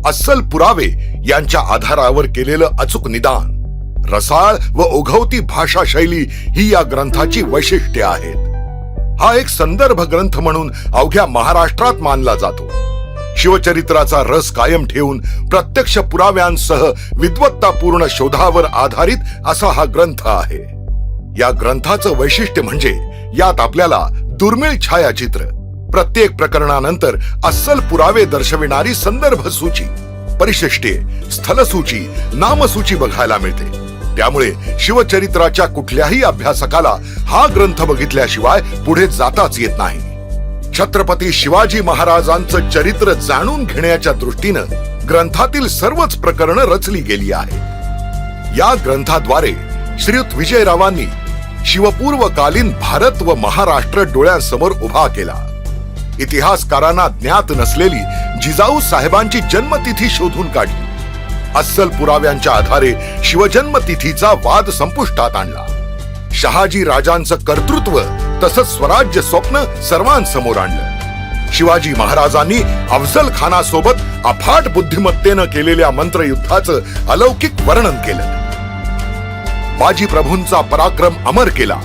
अस्सल पुरावे यांच्या आधारावर केलेलं अचूक निदान, रसाळ व ओघवती भाषा शैली ही या ग्रंथाची वैशिष्ट्ये आहेत. हा एक संदर्भ ग्रंथ म्हणून अवघ्या महाराष्ट्रात मानला जातो. शिवचरित्राचा रस कायम ठेवून प्रत्यक्ष पुराव्यांसह विद्वत्तापूर्ण शोधावर आधारित असा हा ग्रंथ आहे. या ग्रंथाचं वैशिष्ट्य म्हणजे यात आपल्याला दुर्मिळ छायाचित्र, प्रत्येक प्रकरणानंतर अस्सल पुरावे दर्शविणारी संदर्भ सूची, परिशिष्टे, स्थलसूची, नामसूची बघायला मिळते. त्यामुळे शिवचरित्राच्या कुठल्याही अभ्यासकाला हा ग्रंथ बघितल्याशिवाय पुढे जाताच येत नाही. छत्रपती शिवाजी महाराजांचं चरित्र जाणून घेण्याच्या दृष्टीनं ग्रंथातील सर्वच प्रकरणं रचली गेली आहेत. या ग्रंथाद्वारे श्रीयुत विजयरावांनी शिवपूर्वकालीन भारत व महाराष्ट्र डोळ्यांसमोर उभा केला. इतिहासकारांना ज्ञात नसलेली जिजाऊ साहेबांची जन्मतिथी शोधून काढली. अस्सल पुराव्यांच्या आधारे शिवजन्मतिथीचा वाद संपुष्टात आणला. शहाजी राजांचं कर्तृत्व तसंच स्वराज्य स्वप्न सर्वांसमोर आणलं. शिवाजी महाराजांनी अफजल खानासोबत अफाट बुद्धिमत्तेनं केलेल्या मंत्रयुद्धाचं अलौकिक वर्णन केलं. बाजी प्रभूंचा पराक्रम अमर केला.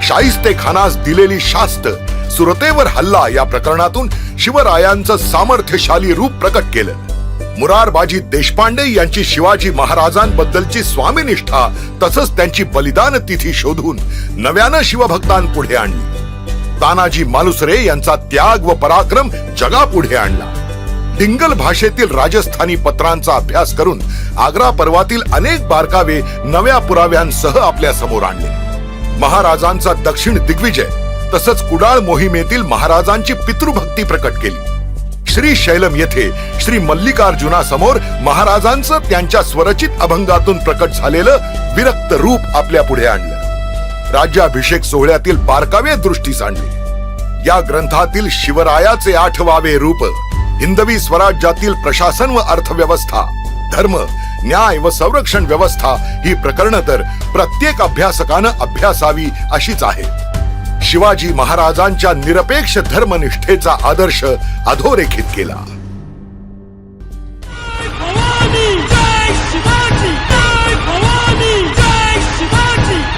शाहिस्ते खानास दिलेली शास्त, सुरतेवर हल्ला या प्रकरणातून शिवरायांचं सामर्थ्यशाली रूप प्रकट केलं. मुरारबाजी देशपांडे यांची शिवाजी महाराजांबद्दलची स्वामीनिष्ठा तसंच त्यांची बलिदान तिथी शोधून नव्यानं शिवभक्तांपुढे आणली. तानाजी मालुसरे यांचा त्याग व पराक्रम जगापुढे आणला. डिंगल भाषेतील राजस्थानी पत्रांचा अभ्यास करून आग्रा पर्वातील अनेक बारकावे नव्या पुराव्यांसह आपल्या समोर आणले. महाराजांचा दक्षिण दिग्विजय तसंच कुडाळ मोहिमेतील महाराजांची पितृभक्ती प्रकट केली. श्री शैलम येथे श्री मल्लिकार्जुनासमोर महाराजांचं त्यांच्या स्वरचित अभंगातून प्रकट झालेलं विरक्त रूप आपल्या पुढे आणलं. राज्याभिषेक सोहळ्यातील बारकावे दृष्टीस आणले. या ग्रंथातील शिवरायाचे 8वावे रूप, हिंदवी स्वराज्यातील प्रशासन व अर्थव्यवस्था, धर्म, न्याय व संरक्षण व्यवस्था ही प्रकरणं तर प्रत्येक अभ्यासकानं अभ्यासावी अशीच आहेत. शिवाजी महाराजांच्या निरपेक्ष धर्मनिष्ठेचा आदर्श अधोरेखित केला.